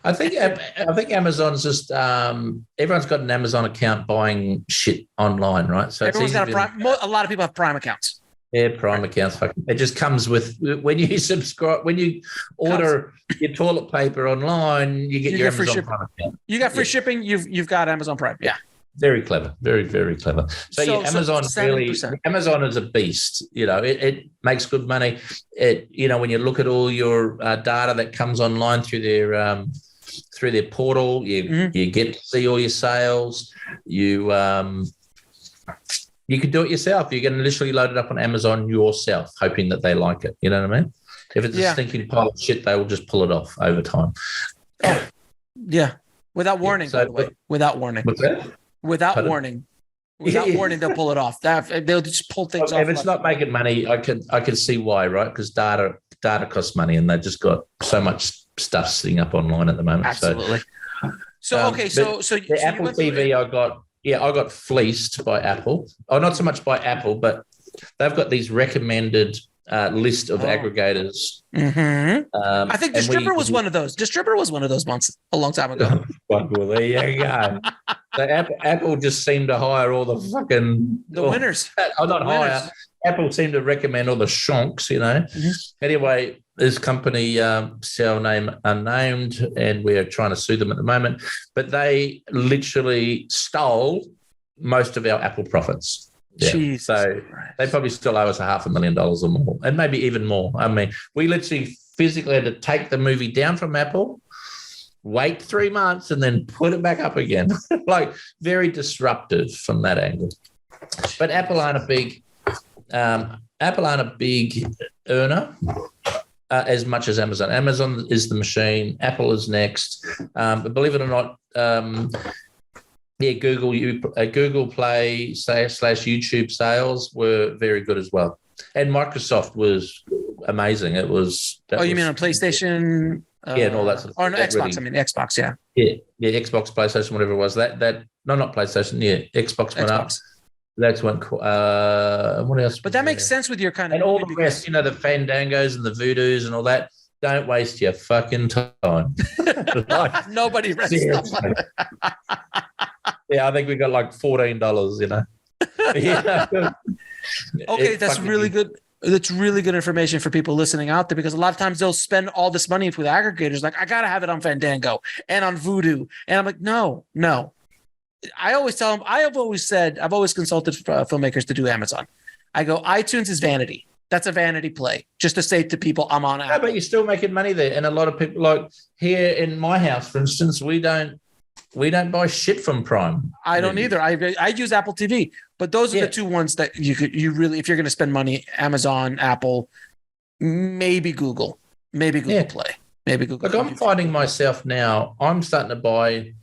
I think Amazon's just everyone's got an Amazon account buying shit online, right? So everyone's got a lot of people have Prime accounts. Yeah, Prime accounts. It just comes with when you subscribe, when you order your toilet paper online, you get your Amazon Prime account. You got free shipping. You've got Amazon Prime. Yeah. Very clever. Very, very clever. So Amazon Amazon is a beast. It makes good money. When you look at all your data that comes online through their portal, you get to see all your sales. You can do it yourself. You can literally load it up on Amazon yourself, hoping that they like it. You know what I mean? If it's a stinking pile of shit, they will just pull it off over time. Yeah. Without warning, by the way. Without warning. What's that? Without warning, they'll pull it off. They'll just pull things off. If it's not making money, I can see why, right? Because data costs money, and they've just got so much stuff sitting up online at the moment. Absolutely. So the Apple TV, I got fleeced by Apple. Oh, not so much by Apple, but they've got these recommended list of aggregators. Mm-hmm. I think Distributor was one of those. Distributor was one of those once a long time ago. Well, there you go. So Apple just seemed to hire all the fucking winners. Not hire. Apple seemed to recommend all the shonks, Mm-hmm. Anyway, this company, shall name unnamed, and we're trying to sue them at the moment, but they literally stole most of our Apple profits. Yeah. So they probably still owe us $500,000 or more, and maybe even more. I mean, we literally physically had to take the movie down from Apple, wait 3 months, and then put it back up again. Like, very disruptive from that angle. But Apple aren't a big earner as much as Amazon. Amazon is the machine. Apple is next. But believe it or not, Google Play / YouTube sales were very good as well, and Microsoft was amazing. You mean on PlayStation? and all that sort of or no, that Xbox. I mean, Xbox. Yeah. Yeah, Xbox, PlayStation, whatever it was. That no, not PlayStation. Yeah, Xbox went up. That's one. What else? But that makes sense with your kind of and all the rest. You know, the Fandangos and the Voodoos and all that. Don't waste your fucking time. Nobody rests. Yeah, I think we got like $14. You know. Yeah. Okay, that's really good. That's really good information for people listening out there, because a lot of times they'll spend all this money with aggregators. Like, I got to have it on Fandango and on Vudu. And I'm like, no. I always tell them, I've always consulted filmmakers to do Amazon. I go, iTunes is vanity. That's a vanity play. Just to say to people, I'm on Apple. Yeah, but you're still making money there. And a lot of people, like here in my house, for instance, we don't buy shit from Prime. I don't either. I use Apple TV, but those are the two ones that you really, if you're going to spend money, Amazon, Apple, maybe Google Play, maybe Google. Like I'm finding myself now, I'm starting to buy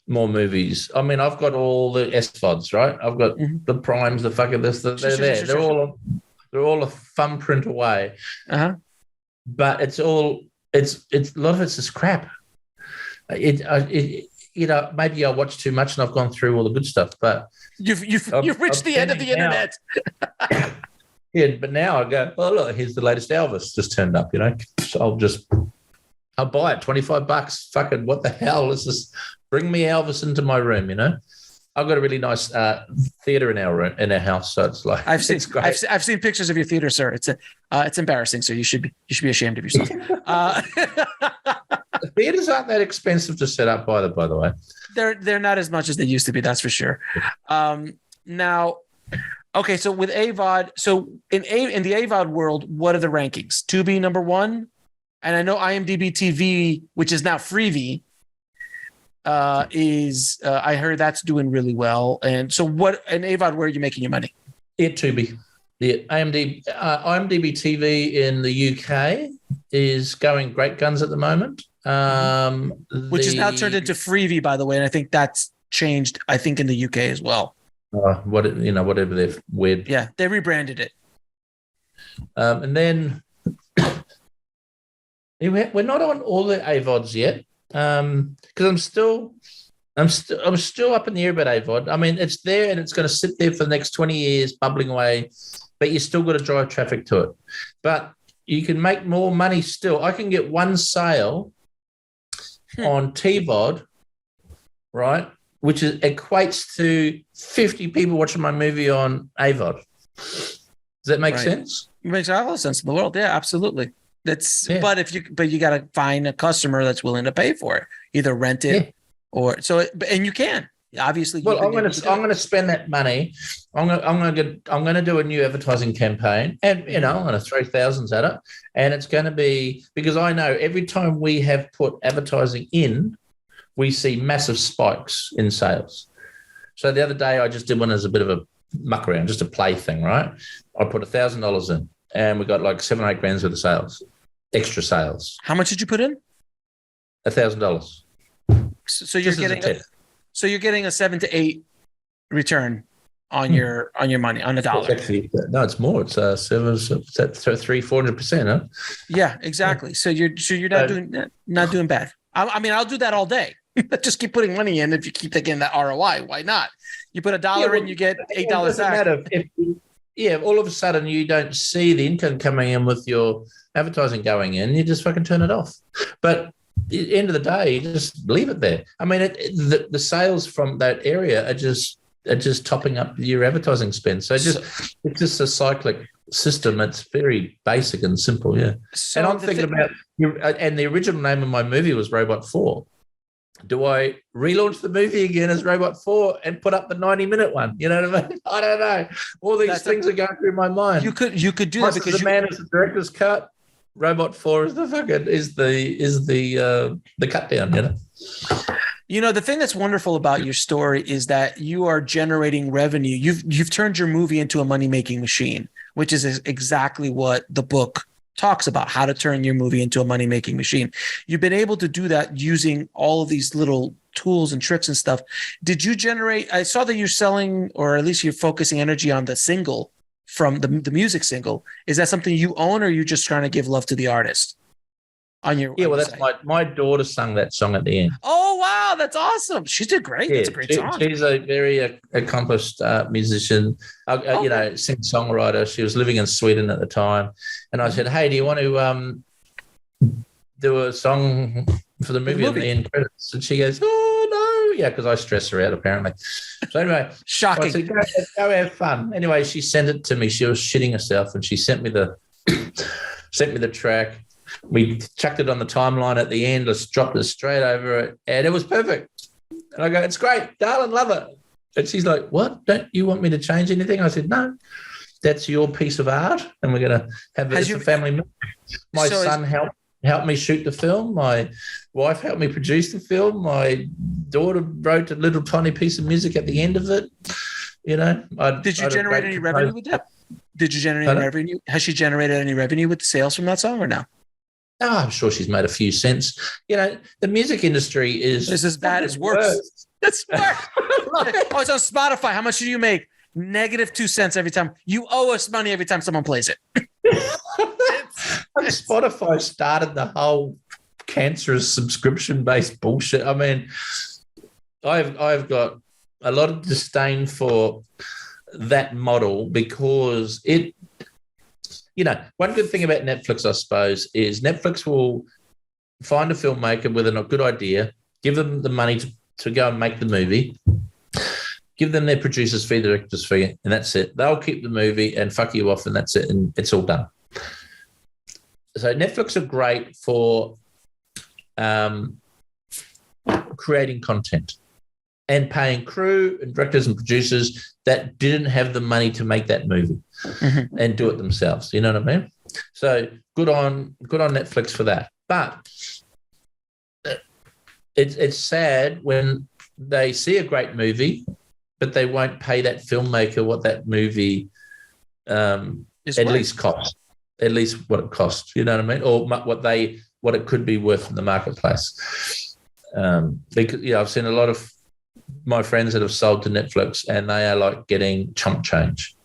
more movies. I mean, I've got all the SVODs, right? I've got the Primes, the fucking this, they're there. They're all a thumbprint away. But it's a lot of it's just crap. You know, maybe I watch too much and I've gone through all the good stuff, but you've reached the end of the internet. Yeah, but now I go, oh look, here's the latest Elvis just turned up. You know, so I'll buy it, $25. Fucking what the hell is this? Bring me Elvis into my room. You know, I've got a really nice theater in our house, so it's like I've seen pictures of your theater, sir. It's embarrassing. So you should be ashamed of yourself. Theaters aren't that expensive to set up either, by the way. They're not as much as they used to be, that's for sure. Now, okay, so with AVOD, so in the AVOD world, what are the rankings? Tubi number one, and I know IMDb TV, which is now Freevee, I heard that's doing really well. And so, what in AVOD, where are you making your money? Yeah, Tubi. Yeah, IMDb TV in the UK is going great guns at the moment. Which is now turned into Freevee, by the way, and I think that's changed. I think in the UK as well. Whatever they're weird. Yeah, they rebranded it. And then we're not on all the AVODs yet, because I'm still up in the air about AVOD. I mean, it's there and it's going to sit there for the next 20 years, bubbling away, but you still got to drive traffic to it. But you can make more money still. I can get one sale on TVOD, right, which equates to 50 people watching my movie on AVOD. Does that make sense? It makes all the sense in the world. Yeah, absolutely. But you got to find a customer that's willing to pay for it, either rent it and you can. Obviously, well, I'm going to spend that money. I'm going to do a new advertising campaign, and I'm going to throw thousands at it. And it's going to be, because I know every time we have put advertising in, we see massive spikes in sales. So the other day, I just did one as a bit of a muck around, just a play thing, right? I put $1,000 in, and we got like $7 or $8 grand worth of sales, extra sales. How much did you put in? $1,000. So you're getting. So you're getting a 7 to 8 return on your money, on the dollar. No, it's more. It's 300-400%, huh? Yeah, exactly. Yeah. So you're not doing bad. I mean, I'll do that all day. Just keep putting money in. If you keep taking that ROI, why not? You put $1 in, you get $8 back. All of a sudden you don't see the income coming in with your advertising going in. You just fucking turn it off. But at the end of the day, you just leave it there. I mean, the sales from that area are just topping up your advertising spend. So it's just a cyclic system. It's very basic and simple, yeah. So and I'm thinking about, and the original name of my movie was Robot 4. Do I relaunch the movie again as Robot 4 and put up the 90-minute one? You know what I mean? I don't know. All these things are going through my mind. You could do that because the man is the director's cut. Robot 4 is the cut down, you know. You know, the thing that's wonderful about your story is that you are generating revenue. You've turned your movie into a money-making machine, which is exactly what the book talks about, how to turn your movie into a money-making machine. You've been able to do that using all of these little tools and tricks and stuff. Did you generate, I saw that you're selling, or at least you're focusing energy on the single from the music single. Is that something you own, or are you just trying to give love to the artist? on your Yeah, well, website. that's my daughter sung that song at the end. Oh wow, that's awesome. She did great. Yeah, That's a great song. she's a very accomplished musician, Okay. singer-songwriter. She was living in Sweden at the time. And I said, hey, do you want to do a song for the movie in the end credits? And she goes, oh, no. Yeah, because I stress her out, apparently. So anyway, Shocking. I said, go have fun. Anyway, she sent it to me. She was shitting herself, and she sent me the track. We chucked it on the timeline at the end. Just dropped it straight over it, and it was perfect. And I go, it's great, darling, love it. And she's like, what? Don't you want me to change anything? I said, no, that's your piece of art, and we're going to have it as a family movie. My son helped me shoot the film. My wife helped me produce the film. My daughter wrote a little tiny piece of music at the end of it. Did you generate any revenue with that? Did you generate any revenue? Has she generated any revenue with the sales from that song or no? Oh, I'm sure she's made a few cents. The music industry is as bad as worse. That's worse. Oh, it's on Spotify. How much do you make? -2 cents every time. You owe us money every time someone plays it. Spotify started the whole cancerous subscription-based bullshit. I mean, I've got a lot of disdain for that model because it. One good thing about Netflix, I suppose, is Netflix will find a filmmaker with a good idea, give them the money to go and make the movie, give them their producer's fee, director's fee, and that's it. They'll keep the movie and fuck you off, and that's it, and it's all done. So Netflix are great for creating content and paying crew and directors and producers that didn't have the money to make that movie and do it themselves. You know what I mean? So good on Netflix for that. But it's sad when they see a great movie, but they won't pay that filmmaker what that movie least costs. At least what it costs. You know what I mean? Or what it could be worth in the marketplace. Because I've seen a lot of my friends that have sold to Netflix, and they are like getting chump change.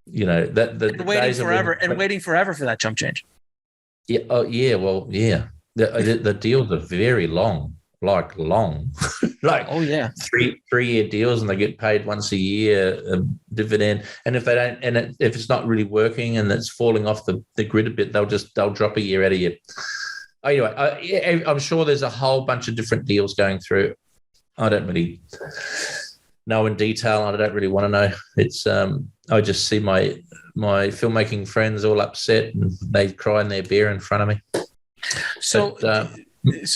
Waiting forever for that chump change. Yeah. Oh, yeah. Well, yeah. The deals are very long, like long, like 3-year deals, and they get paid once a year dividend. And if they don't, if it's not really working and it's falling off the grid a bit, they'll drop a year out of you. Anyway, I'm sure there's a whole bunch of different deals going through. I don't really know in detail. I don't really want to know. It's I just see my filmmaking friends all upset, and they cry in their beer in front of me. So let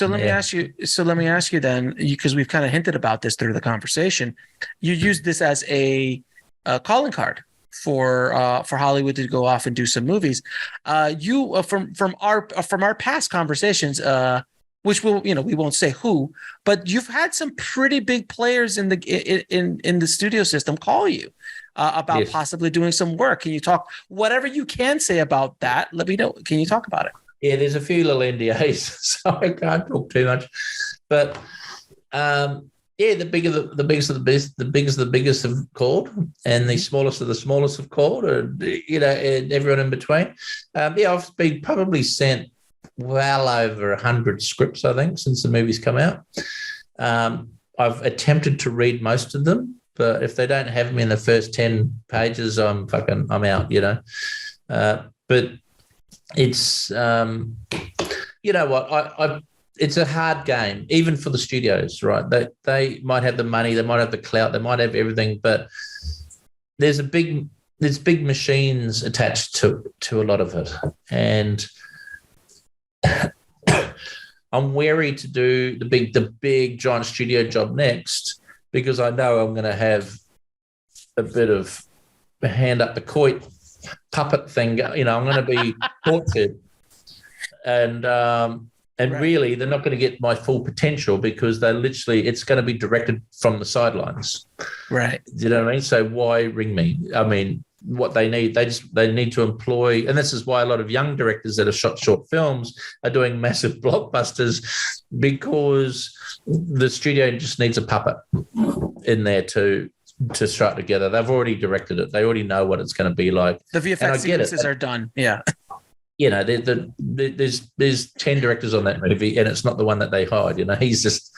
me ask you. So let me ask you then, because we've kind of hinted about this through the conversation. You use this as a calling card for Hollywood to go off and do some movies. You from our past conversations. Which we won't say who, but you've had some pretty big players in the studio system call you about possibly doing some work. Can you talk whatever you can say about that? Let me know. Can you talk about it? Yeah, there's a few little NDAs, so I can't talk too much. But the biggest of the biggest have called, and the smallest of the smallest have called, and everyone in between. I've been probably sent well over 100 scripts, I think, since the movie's come out. I've attempted to read most of them, but if they don't have me in the first 10 pages, I'm out, but it's, it's a hard game, even for the studios, right? They might have the money, they might have the clout, they might have everything, but there's big machines attached to a lot of it. And I'm wary to do the big giant studio job next, because I know I'm going to have a bit of a hand up the coit puppet thing. I'm going to be tortured, and really they're not going to get my full potential, because it's going to be directed from the sidelines. Right. You know what I mean? So why ring me? I mean, what they need, they need to employ, and this is why a lot of young directors that have shot short films are doing massive blockbusters, because the studio just needs a puppet in there to start together. They've already directed it. They already know what it's going to be like. The VFX sequences are done. Yeah. you know, there's 10 directors on that movie, and it's not the one that they hired. You know, he's just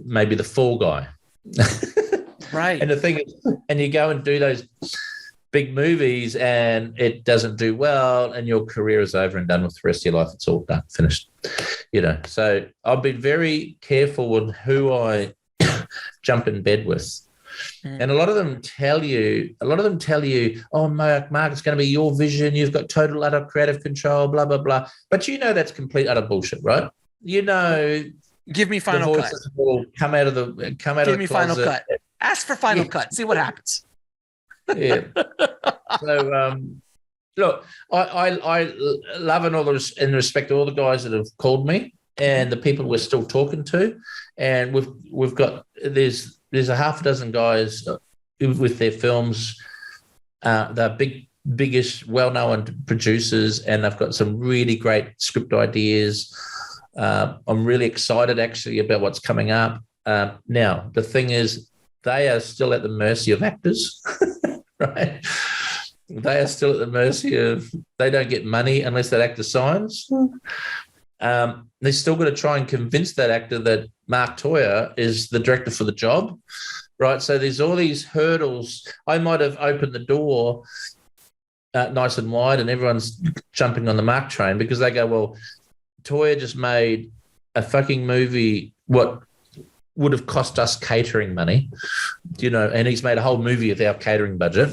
maybe the fall guy. Right. And the thing is, and you go and do those big movies and it doesn't do well, and your career is over and done with the rest of your life. It's all done, finished. You know, so I've been very careful with who I jump in bed with. And a lot of them tell you, oh, Mark, it's going to be your vision. You've got total utter creative control, blah, blah, blah. But you know that's complete utter bullshit, right? You know, give me final cut. Will come out of the Give me final cut. Ask for final cut. See what happens. Yeah. So, look, I love and respect all the guys that have called me and the people we're still talking to, and we've got there's a half a dozen guys with their films. They're biggest, well-known producers, and they've got some really great script ideas. I'm really excited actually about what's coming up. Now, the thing is, they are still at the mercy of actors, right? They are still at the mercy of, they don't get money unless that actor signs. They're still going to try and convince that actor that Mark Toia is the director for the job, right? So there's all these hurdles. I might have opened the door nice and wide and everyone's jumping on the Mark train because they go, well, Toia just made a fucking movie, what would have cost us catering money, you know, and he's made a whole movie with our catering budget,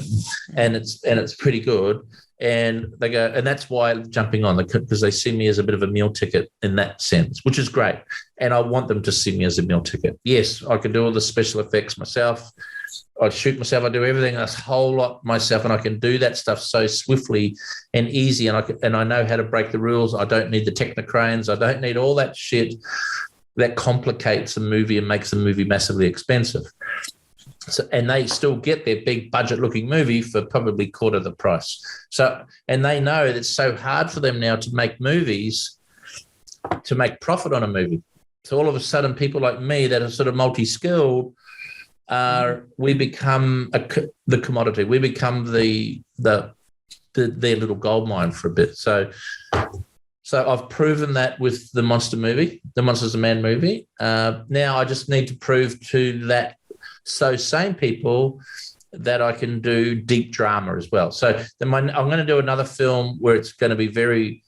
and it's pretty good. And they go, and that's why I'm jumping on, because they see me as a bit of a meal ticket in that sense, which is great. And I want them to see me as a meal ticket. Yes, I can do all the special effects myself. I shoot myself. I do everything a whole lot myself, and I can do that stuff so swiftly and easy. And I know how to break the rules. I don't need the technocranes. I don't need all that shit that complicates a movie and makes a movie massively expensive. So, and they still get their big budget-looking movie for probably quarter the price. So, and they know that it's so hard for them now to make movies, to make profit on a movie. So all of a sudden, people like me that are sort of multi-skilled, we become the commodity. We become their little gold mine for a bit. So I've proven that with the Monsters of Man movie. Now I just need to prove to that same people that I can do deep drama as well. So I'm going to do another film where it's going to be very,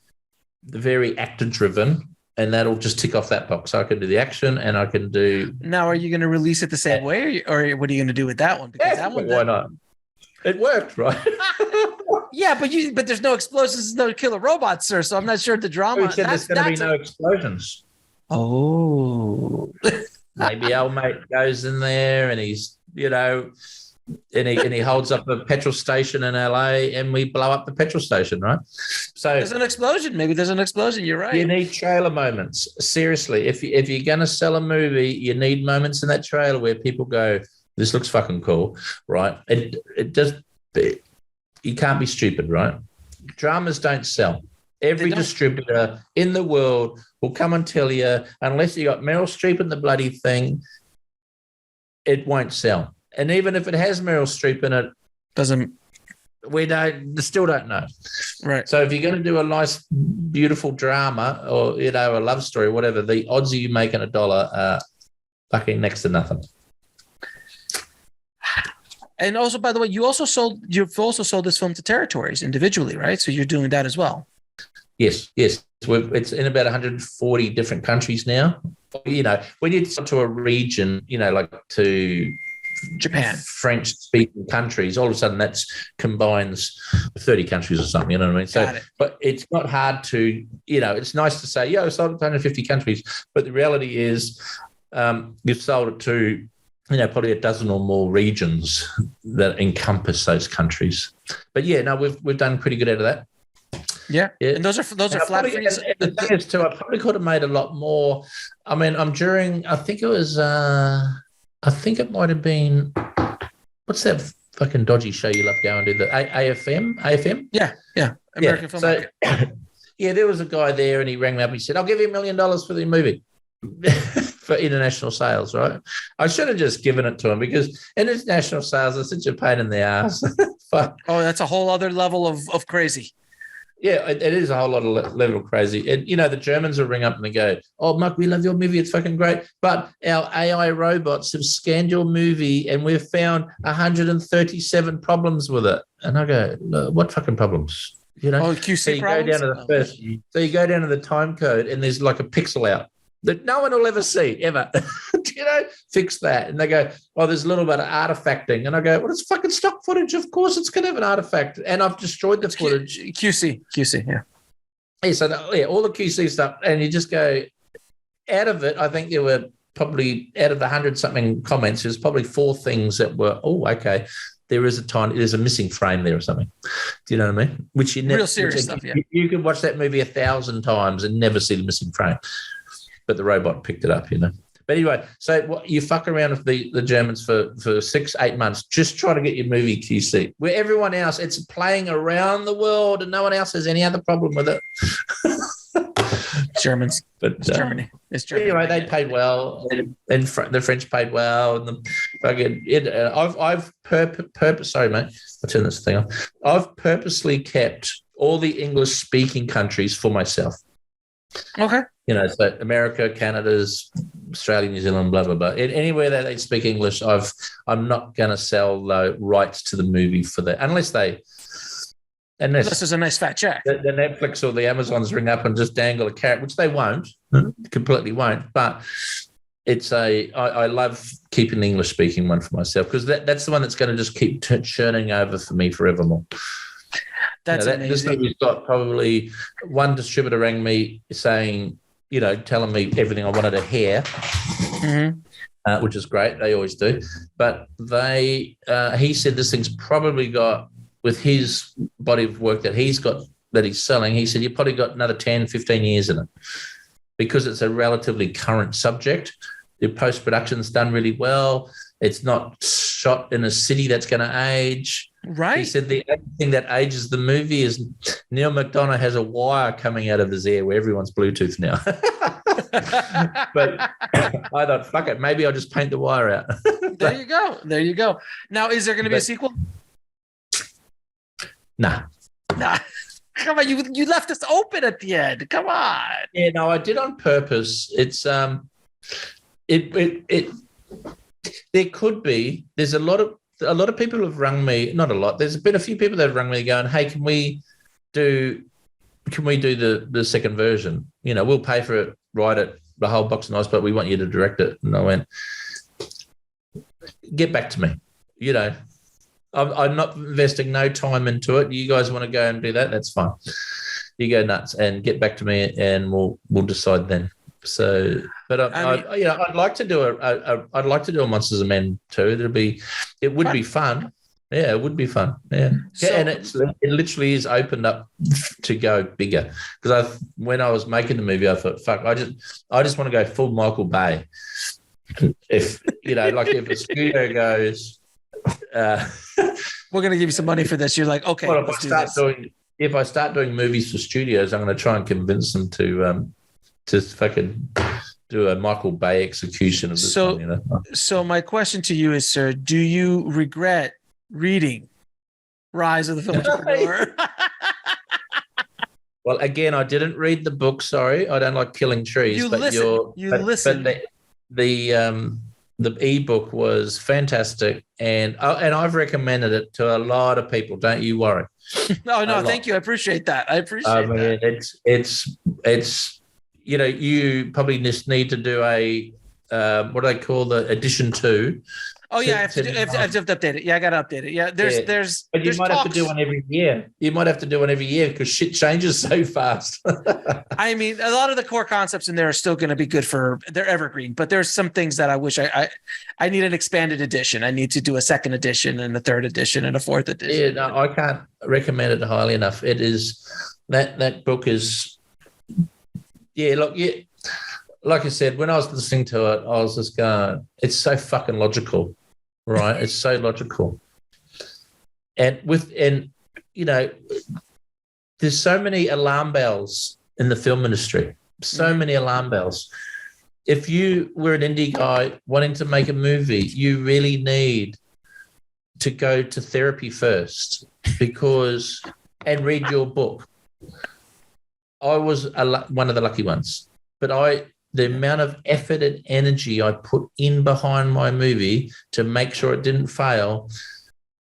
very actor-driven, and that'll just tick off that box. So I can do the action, and I can do. Now, are you going to release it the same way, or what are you going to do with that one? Because that one, why not? It worked, right? Yeah, but there's no explosions, no killer robots, sir. So I'm not sure the drama. There's going to be no explosions. Oh. Maybe our mate goes in there and he's, you know, and he holds up a petrol station in LA and we blow up the petrol station, right? So there's an explosion. Maybe there's an explosion. You're right. You need trailer moments. Seriously, if you're going to sell a movie, you need moments in that trailer where people go, this looks fucking cool, right? You can't be stupid, right? Dramas don't sell. Every distributor in the world will come and tell you, unless you got Meryl Streep in the bloody thing, it won't sell. And even if it has Meryl Streep in it, we still don't know. Right. So if you're going to do a nice, beautiful drama or, you know, a love story, whatever, the odds of you making $1 are fucking next to nothing. And also, by the way, you've also sold this film to territories individually, right? So you're doing that as well. Yes. It's in about 140 different countries now. You know, when you go to a region, you know, like to Japan, French-speaking countries, all of a sudden that combines 30 countries or something, you know what I mean? So, but it's not hard to, you know, it's nice to say, I sold it to 150 countries, but the reality is you've sold it to, you know, probably a dozen or more regions that encompass those countries. But yeah, no, we've done pretty good out of that. Yeah. And those are flat fees. The thing is too, I probably could have made a lot more. I mean, I think it might have been, what's that fucking dodgy show you love going to, the AFM? Yeah. American Filmmaker. So, yeah, there was a guy there and he rang me up and he said, I'll give you $1 million for the movie. For international sales, right? I should have just given it to him because international sales are such a pain in the ass. Oh, that's a whole other level of crazy. Yeah, it is a whole lot of level crazy. And, the Germans will ring up and they go, "Oh, Mark, we love your movie. It's fucking great. But our AI robots have scanned your movie and we've found 137 problems with it." And I go, "No, what fucking problems?" QC so you problems? go down to the first. So you go down to the time code and there's like a pixel out that no one will ever see, ever. Fix that. And they go, "Oh, there's a little bit of artifacting." And I go, "Well, it's fucking stock footage. Of course it's going to have an artifact." And I've destroyed the footage. QC, yeah. Yeah, so all the QC stuff. And you just go, out of it, I think there were probably, out of the 100-something comments, there's probably 4 things that were, "Oh, okay, there's a missing frame there or something." Do you know what I mean? Which you never, real serious stuff, yeah. You could watch that movie 1,000 times and never see the missing frame. But the robot picked it up, But anyway, so you fuck around with the Germans for 6-8 months, just trying to get your movie QC, where everyone else, it's playing around the world and no one else has any other problem with it. Germans. But It's Germany. It's Germany. Anyway, they paid well, and the French paid well, and the fucking. Sorry, mate. I'll turn this thing off. I've purposely kept all the English-speaking countries for myself. Okay. So America, Canada's, Australia, New Zealand, blah, blah, blah. Anywhere that they speak English, I'm not going to sell the rights to the movie for that, unless there's a nice fat check. The Netflix or the Amazons ring up and just dangle a carrot, which they won't, completely won't. But I love keeping the English-speaking one for myself, because that's the one that's going to just keep churning over for me forevermore. That's amazing. This movie's got probably one distributor rang me saying, telling me everything I wanted to hear, which is great. They always do. But he said this thing's probably got, with his body of work that he's got, that he's selling, he said, you've probably got another 10, 15 years in it, because it's a relatively current subject. The post-production's done really well. It's not shot in a city that's going to age. Right. He said the only thing that ages the movie is Neil McDonough has a wire coming out of his ear where everyone's Bluetooth now. But I thought, fuck it, maybe I'll just paint the wire out. There you go. Now, is there going to be a sequel? Nah. Come on, you left us open at the end. Come on. Yeah, no, I did on purpose. It's there could be. There's a lot of people have rung me. Not a lot. There's been a few people that have rung me going, "Hey, can we do the second version? We'll pay for it, write it, the whole box of nice, but we want you to direct it." And I went, "Get back to me. I'm not investing no time into it. You guys want to go and do that? That's fine. You go nuts and get back to me, and we'll decide then." So, but I'd like to do a Monsters of Men 2. It would be fun. Yeah, it would be fun. Yeah, and it literally is opened up to go bigger, because when I was making the movie, I thought, fuck, I just want to go full Michael Bay. If if a studio goes, we're going to give you some money for this, you're like, okay. Well, if I start doing movies for studios, I'm going to try and convince them to fucking do a Michael Bay execution of this one, So my question to you is, sir, do you regret reading Rise of the Filmtrepreneur? Well, again, I didn't read the book. Sorry, I don't like killing trees. But the ebook was fantastic, and I've recommended it to a lot of people. Don't you worry. No, thank you. I appreciate that. It's you probably just need to do a what do they call the edition 2? Oh yeah, I have to update it. Yeah, I got to update it. Yeah, there's. But you might have to do one every year. Because shit changes so fast. I mean, a lot of the core concepts in there are still going to be good they're evergreen. But there's some things that I wish I need an expanded edition. I need to do a second edition and a third edition and a fourth edition. Yeah, no, I can't recommend it highly enough. It is that book is. Yeah, look, yeah. Like I said, when I was listening to it, I was just going, it's so fucking logical, right? It's so logical. And there's so many alarm bells in the film industry, so many alarm bells. If you were an indie guy wanting to make a movie, you really need to go to therapy first and read your book. I was one of the lucky ones, but the amount of effort and energy I put in behind my movie to make sure it didn't fail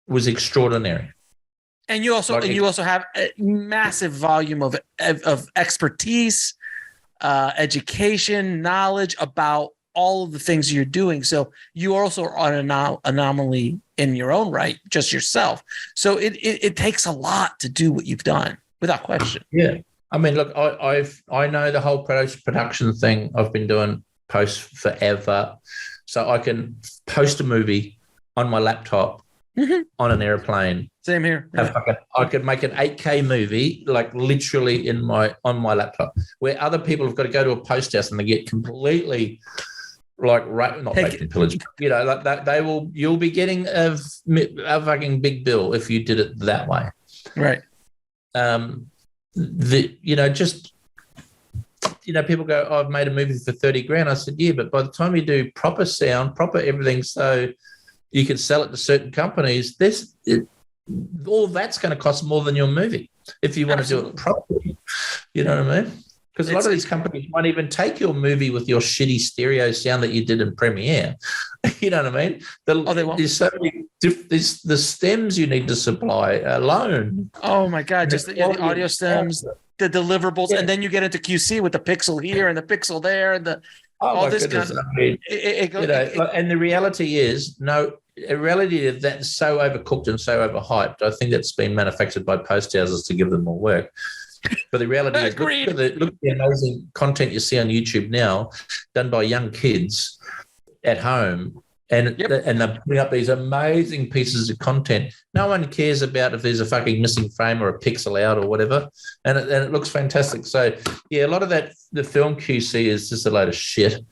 was extraordinary. And you also have a massive volume of expertise, education, knowledge about all of the things you're doing. So you also are an anomaly in your own right, just yourself. So it takes a lot to do what you've done, without question. Yeah. I mean, look, I know the whole production thing. I've been doing posts forever. So I can post a movie on my laptop on an airplane. Same here. I could make an 8K movie, like literally on my laptop, where other people have got to go to a post house and they get completely like not raped and pillaged. You know, like that you'll be getting a fucking big bill if you did it that way. Right. People go, oh, I've made a movie for 30 grand. I said, yeah, but by the time you do proper sound, proper everything, so you can sell it to certain companies, all that's going to cost more than your movie if you want to do it properly. You know what I mean? Because a lot of these companies won't even take your movie with your shitty stereo sound that you did in Premiere. You know what I mean? They won't. There's so many the stems you need to supply alone. Oh my God! Just the audio stems, the deliverables, and then you get into QC with the pixel here and the pixel there, and all this kind of. And the reality is, that's so overcooked and so overhyped. I think that's been manufactured by post houses to give them more work. But the reality is, look at the amazing content you see on YouTube now, done by young kids at home, and they're putting up these amazing pieces of content. No one cares about if there's a fucking missing frame or a pixel out or whatever, and it looks fantastic. So yeah, a lot of that, the film QC is just a load of shit.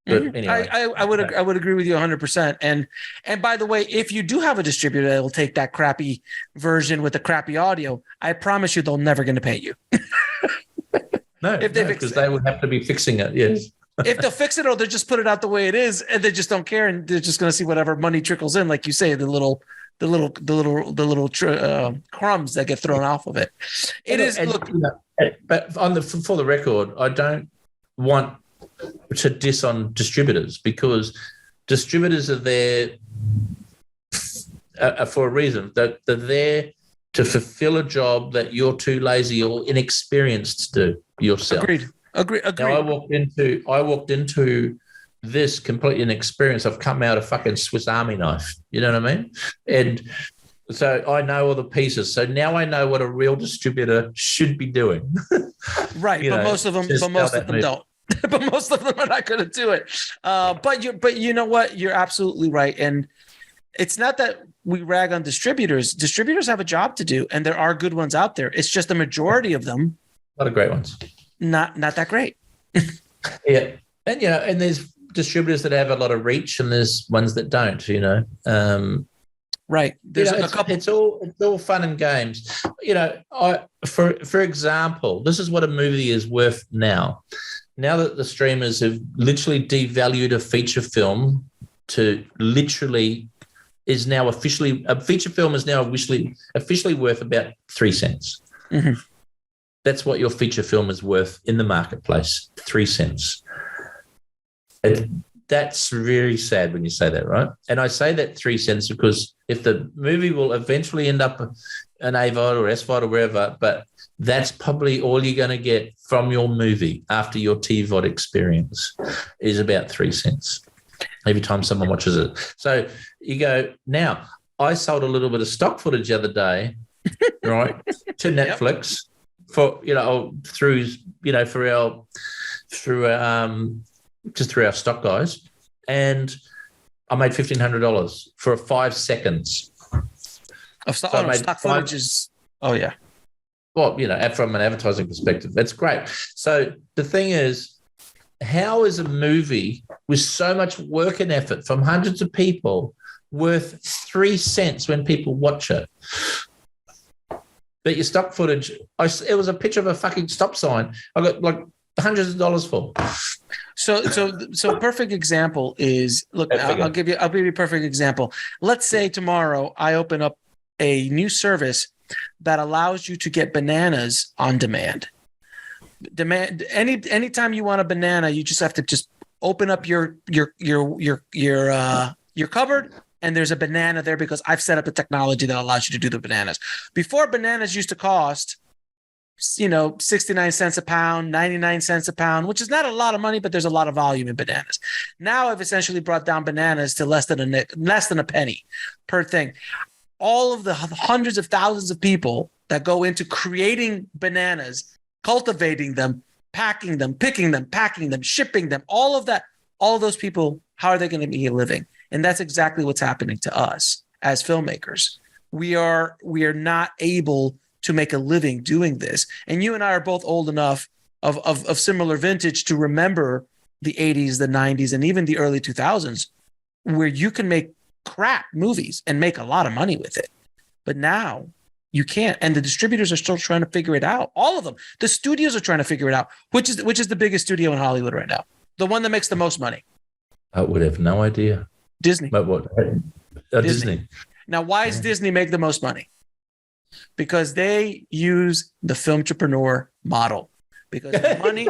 But anyway, I would agree with you 100%. And by the way, if you do have a distributor that will take that crappy version with the crappy audio, I promise you they're never going to pay you. Because they would have to be fixing it. Yes. If they'll fix it, or they'll just put it out the way it is, and they just don't care, and they're just going to see whatever money trickles in, like you say, the little crumbs that get thrown off of it. But for the record, I don't want to diss on distributors, because distributors are there for a reason. They're there to fulfill a job that you're too lazy or inexperienced to do yourself. Agreed. Now, I walked into this completely inexperienced. I've come out a fucking Swiss Army knife. You know what I mean? And so I know all the pieces. So now I know what a real distributor should be doing. Right, but most of them don't. But most of them are not going to do it. But you know what? You're absolutely right. And it's not that we rag on distributors. Distributors have a job to do, and there are good ones out there. It's just the majority of them. A lot of great ones. Not that great. Yeah. And, and there's distributors that have a lot of reach, and there's ones that don't, Right. There's a couple. It's all fun and games. For example, this is what a movie is worth now. Now that the streamers have literally devalued a feature film to literally is now officially, a feature film is now officially worth about 3 cents. Mm-hmm. That's what your feature film is worth in the marketplace, 3 cents. That's really sad when you say that, right? And I say that 3 cents because if the movie will eventually end up an AVOD or SVOD or wherever, but that's probably all you're going to get from your movie after your TVOD experience is about 3 cents every time someone watches it. So you go, now, I sold a little bit of stock footage the other day, right, to Netflix for, through our stock guys, and I made $1,500 for 5 seconds. Stock footage is, oh yeah. Well, from an advertising perspective, that's great. So the thing is, how is a movie with so much work and effort from hundreds of people worth 3 cents when people watch it? But your stock footage, it was a picture of a fucking stop sign. I got like hundreds of dollars for. So a perfect example is, look, I'll give you a perfect example. Let's say tomorrow I open up a new service that allows you to get bananas on demand. Anytime you want a banana, you just have to just open up your cupboard, and there's a banana there because I've set up a technology that allows you to do the bananas. Before, bananas used to cost 69 cents a pound, 99 cents a pound, which is not a lot of money, but there's a lot of volume in bananas. Now I've essentially brought down bananas to less than a penny per thing. All of the hundreds of thousands of people that go into creating bananas, cultivating them, packing them, picking them, packing them, shipping them, all of that, all of those people, how are they going to be living? And that's exactly what's happening to us as filmmakers. We are not able to make a living doing this. And you and I are both old enough of similar vintage to remember the 80s, the 90s, and even the early 2000s, where you can make crap movies and make a lot of money with it. But now you can't. And the distributors are still trying to figure it out. All of them. The studios are trying to figure it out. Which is the biggest studio in Hollywood right now? The one that makes the most money? I would have no idea. Disney. But what? Disney. Now, why does Disney make the most money? Because they use the Filmtrepreneur model. Because the money,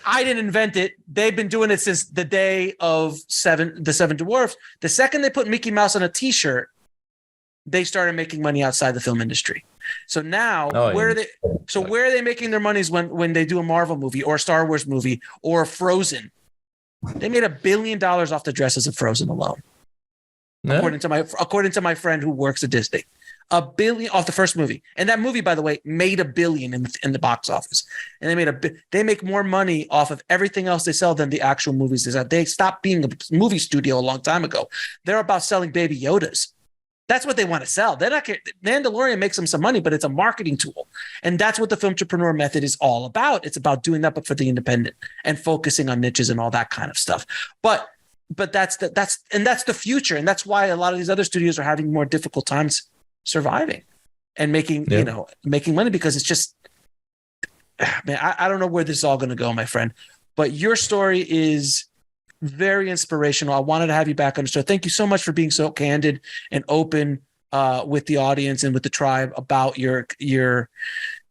I didn't invent it. They've been doing it since the day of the Seven Dwarfs. The second they put Mickey Mouse on a T-shirt, they started making money outside the film industry. So now, where are they making their monies when they do a Marvel movie or a Star Wars movie or Frozen? They made $1 billion off the dresses of Frozen alone, according to my friend who works at Disney. $1 billion off the first movie, and that movie, by the way, made $1 billion in the box office. And they make more money off of everything else they sell than the actual movies they sell. They stopped being a movie studio a long time ago. They're about selling Baby Yodas. That's what they want to sell. They're not. Mandalorian makes them some money, but it's a marketing tool, and that's what the Filmtrepreneur method is all about. It's about doing that, but for the independent and focusing on niches and all that kind of stuff. But that's the future, and that's why a lot of these other studios are having more difficult times surviving and making money, because it's just, man, I don't know where this is all going to go, my friend. But your story is very inspirational. I wanted to have you back on the show. Thank you so much for being so candid and open with the audience and with the tribe about your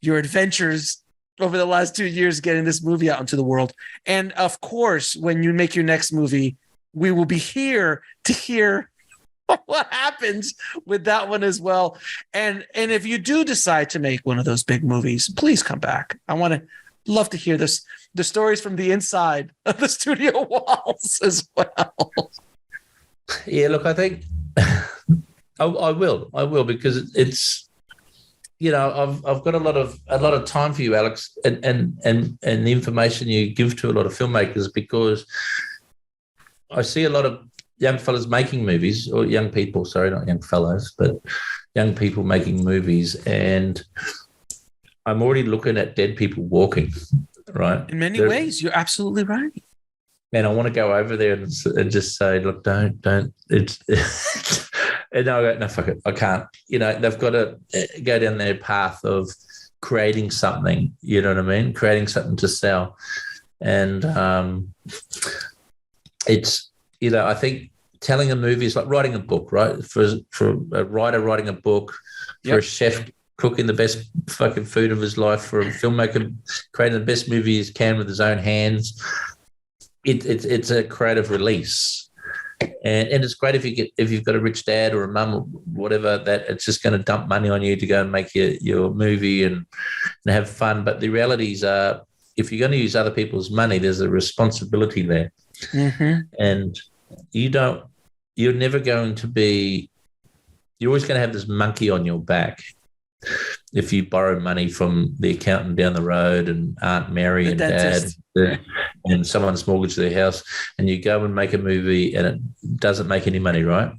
adventures over the last 2 years getting this movie out into the world. And of course, when you make your next movie, we will be here to hear what happens with that one as well. And if you do decide to make one of those big movies, please come back. I want to love to hear the stories from the inside of the studio walls as well. Yeah, look, I think I will, because it's, I've got a lot of time for you, Alex, and the information you give to a lot of filmmakers, because I see a lot of young fellas making movies, or young people, sorry, not young fellows, but young people making movies. And I'm already looking at dead people walking, right? In many ways, you're absolutely right. And I want to go over there and just say, look, don't. It's and I go, no, fuck it, I can't. They've got to go down their path of creating something, you know what I mean? Creating something to sell. And it's, I think telling a movie is like writing a book, right? For a writer writing a book, for a chef cooking the best fucking food of his life, for a filmmaker creating the best movie he can with his own hands. It's a creative release, and it's great if you've got a rich dad or a mum or whatever, that it's just going to dump money on you to go and make your movie and have fun. But the realities are, if you're going to use other people's money, there's a responsibility there. Mm-hmm. And you're never going to be, you're always going to have this monkey on your back if you borrow money from the accountant down the road and Aunt Mary and Dad and someone's mortgaged their house, and you go and make a movie and it doesn't make any money, right?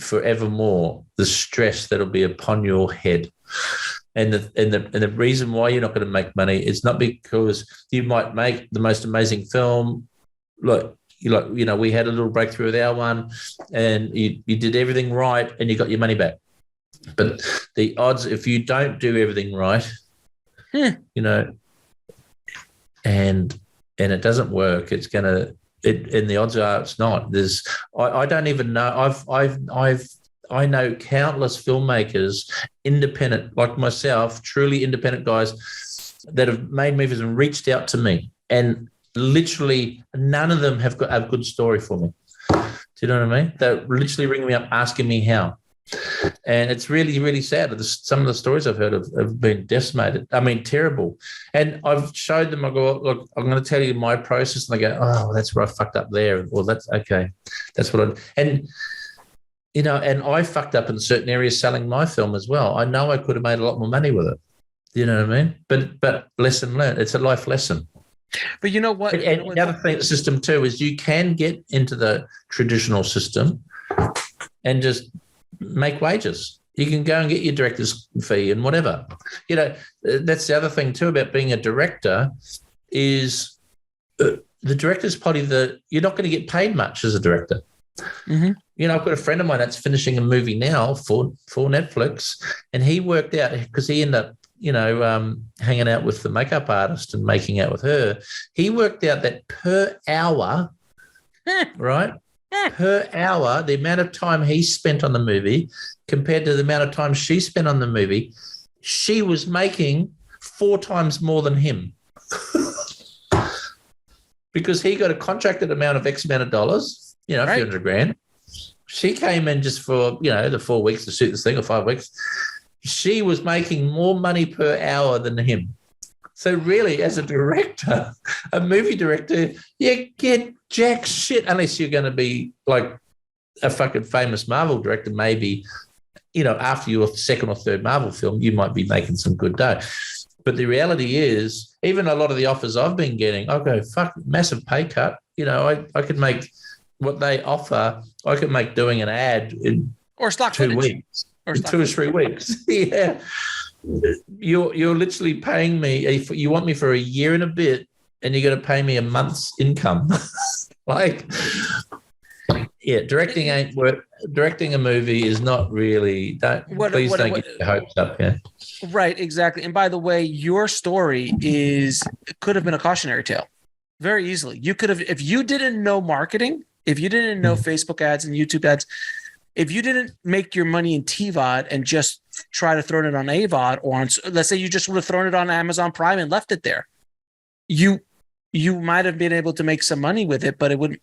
Forevermore, the stress that'll be upon your head. And the reason why you're not going to make money is not because you might make the most amazing film. Look, we had a little breakthrough with our one, and you did everything right and you got your money back. But the odds, if you don't do everything right, and it doesn't work, it's gonna. And the odds are it's not. I don't even know. I know countless filmmakers, independent, like myself, truly independent guys that have made movies and reached out to me, and literally none of them have got a good story for me. Do you know what I mean? They're literally ringing me up asking me how. And it's really, really sad. Some of the stories I've heard have been decimated. I mean, terrible. And I've showed them, I go, look, I'm going to tell you my process. And they go, oh, that's where I fucked up there. Well, that's okay. That's what and I fucked up in certain areas selling my film as well. I know I could have made a lot more money with it. You know what I mean? But lesson learned. It's a life lesson. But you know what? And the other thing, the system too, is you can get into the traditional system and just make wages. You can go and get your director's fee and whatever. That's the other thing too about being a director is the director's probably you're not going to get paid much as a director. Mm-hmm. I've got a friend of mine that's finishing a movie now for Netflix, and he worked out because he ended up hanging out with the makeup artist and making out with her. He worked out that per hour, right? Per hour, the amount of time he spent on the movie compared to the amount of time she spent on the movie, she was making 4 times more than him. Because he got a contracted amount of X amount of dollars, a few $100,000. She came in just for, the 4 weeks to shoot this thing, or 5 weeks. She was making more money per hour than him. So really, as a director, a movie director, you get jack shit unless you're going to be like a fucking famous Marvel director. Maybe, after your second or third Marvel film, you might be making some good dough. But the reality is, even a lot of the offers I've been getting, I go, fuck, massive pay cut. I could make what they offer. I could make doing an ad in or stock 2 weeks, or 2 or 3 weeks. Yeah. You're literally paying me. You want me for a year and a bit, and you're going to pay me a month's income. Directing ain't work. Directing a movie is not really. Please don't get your hopes up. Yeah, right, exactly. And by the way, your story could have been a cautionary tale, very easily. You could have, if you didn't know marketing, if you didn't know Facebook ads and YouTube ads, if you didn't make your money in TVOD and just try to throw it on AVOD, or on, let's say you just would have thrown it on Amazon Prime and left it there, you might have been able to make some money with it, but it wouldn't.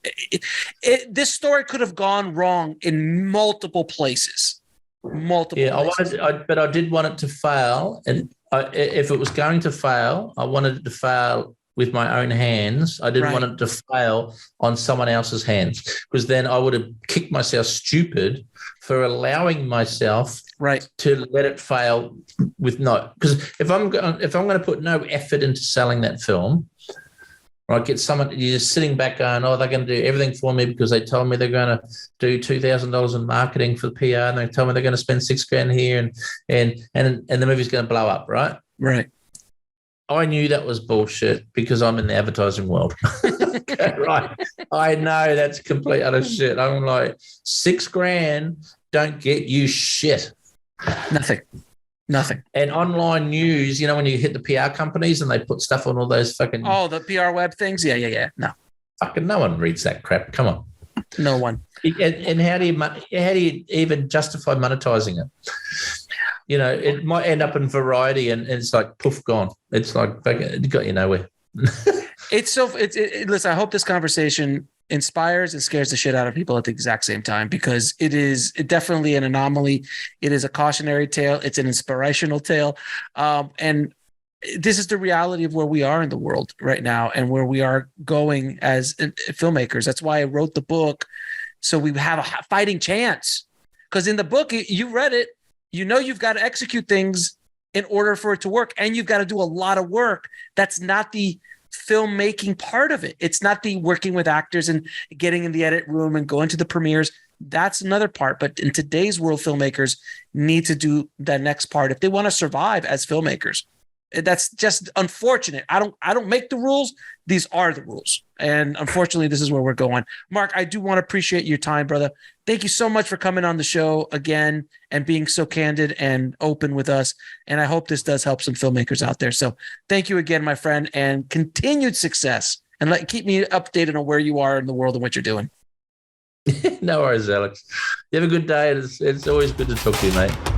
This story could have gone wrong in multiple places. Places. But I did want it to fail, and if it was going to fail, I wanted it to fail with my own hands. I didn't want it to fail on someone else's hands, because then I would have kicked myself stupid for allowing myself to let it fail with no. Because if I'm going to put no effort into selling that film, right, get someone, you're just sitting back going, oh, they're going to do everything for me because they told me they're going to do $2,000 in marketing for the PR, and they told me they're going to spend $6,000 here, and the movie's going to blow up, right? Right. I knew that was bullshit because I'm in the advertising world. Right. I know that's complete utter shit. I'm like, $6,000 don't get you shit. Nothing. And online news, when you hit the PR companies and they put stuff on all those fucking... Oh, the PR web things? Yeah. No. Fucking no one reads that crap. Come on. No one. And how do you even justify monetizing it? It might end up in Variety and it's like, poof, gone. It's like, it got you nowhere. Listen, I hope this conversation inspires and scares the shit out of people at the exact same time, because it is definitely an anomaly. It is a cautionary tale. It's an inspirational tale. And this is the reality of where we are in the world right now and where we are going as filmmakers. That's why I wrote the book, so we have a fighting chance. Because in the book, you read it, you've got to execute things in order for it to work, and you've got to do a lot of work. That's not the filmmaking part of it. It's not the working with actors and getting in the edit room and going to the premieres. That's another part. But in today's world, filmmakers need to do that next part if they want to survive as filmmakers. That's just unfortunate. I don't make the rules. These are the rules. And unfortunately, this is where we're going. Mark, I do want to appreciate your time, brother. Thank you so much for coming on the show again and being so candid and open with us. And I hope this does help some filmmakers out there. So thank you again, my friend, and continued success. And keep me updated on where you are in the world and what you're doing. No worries, Alex. You have a good day. It's always good to talk to you, mate.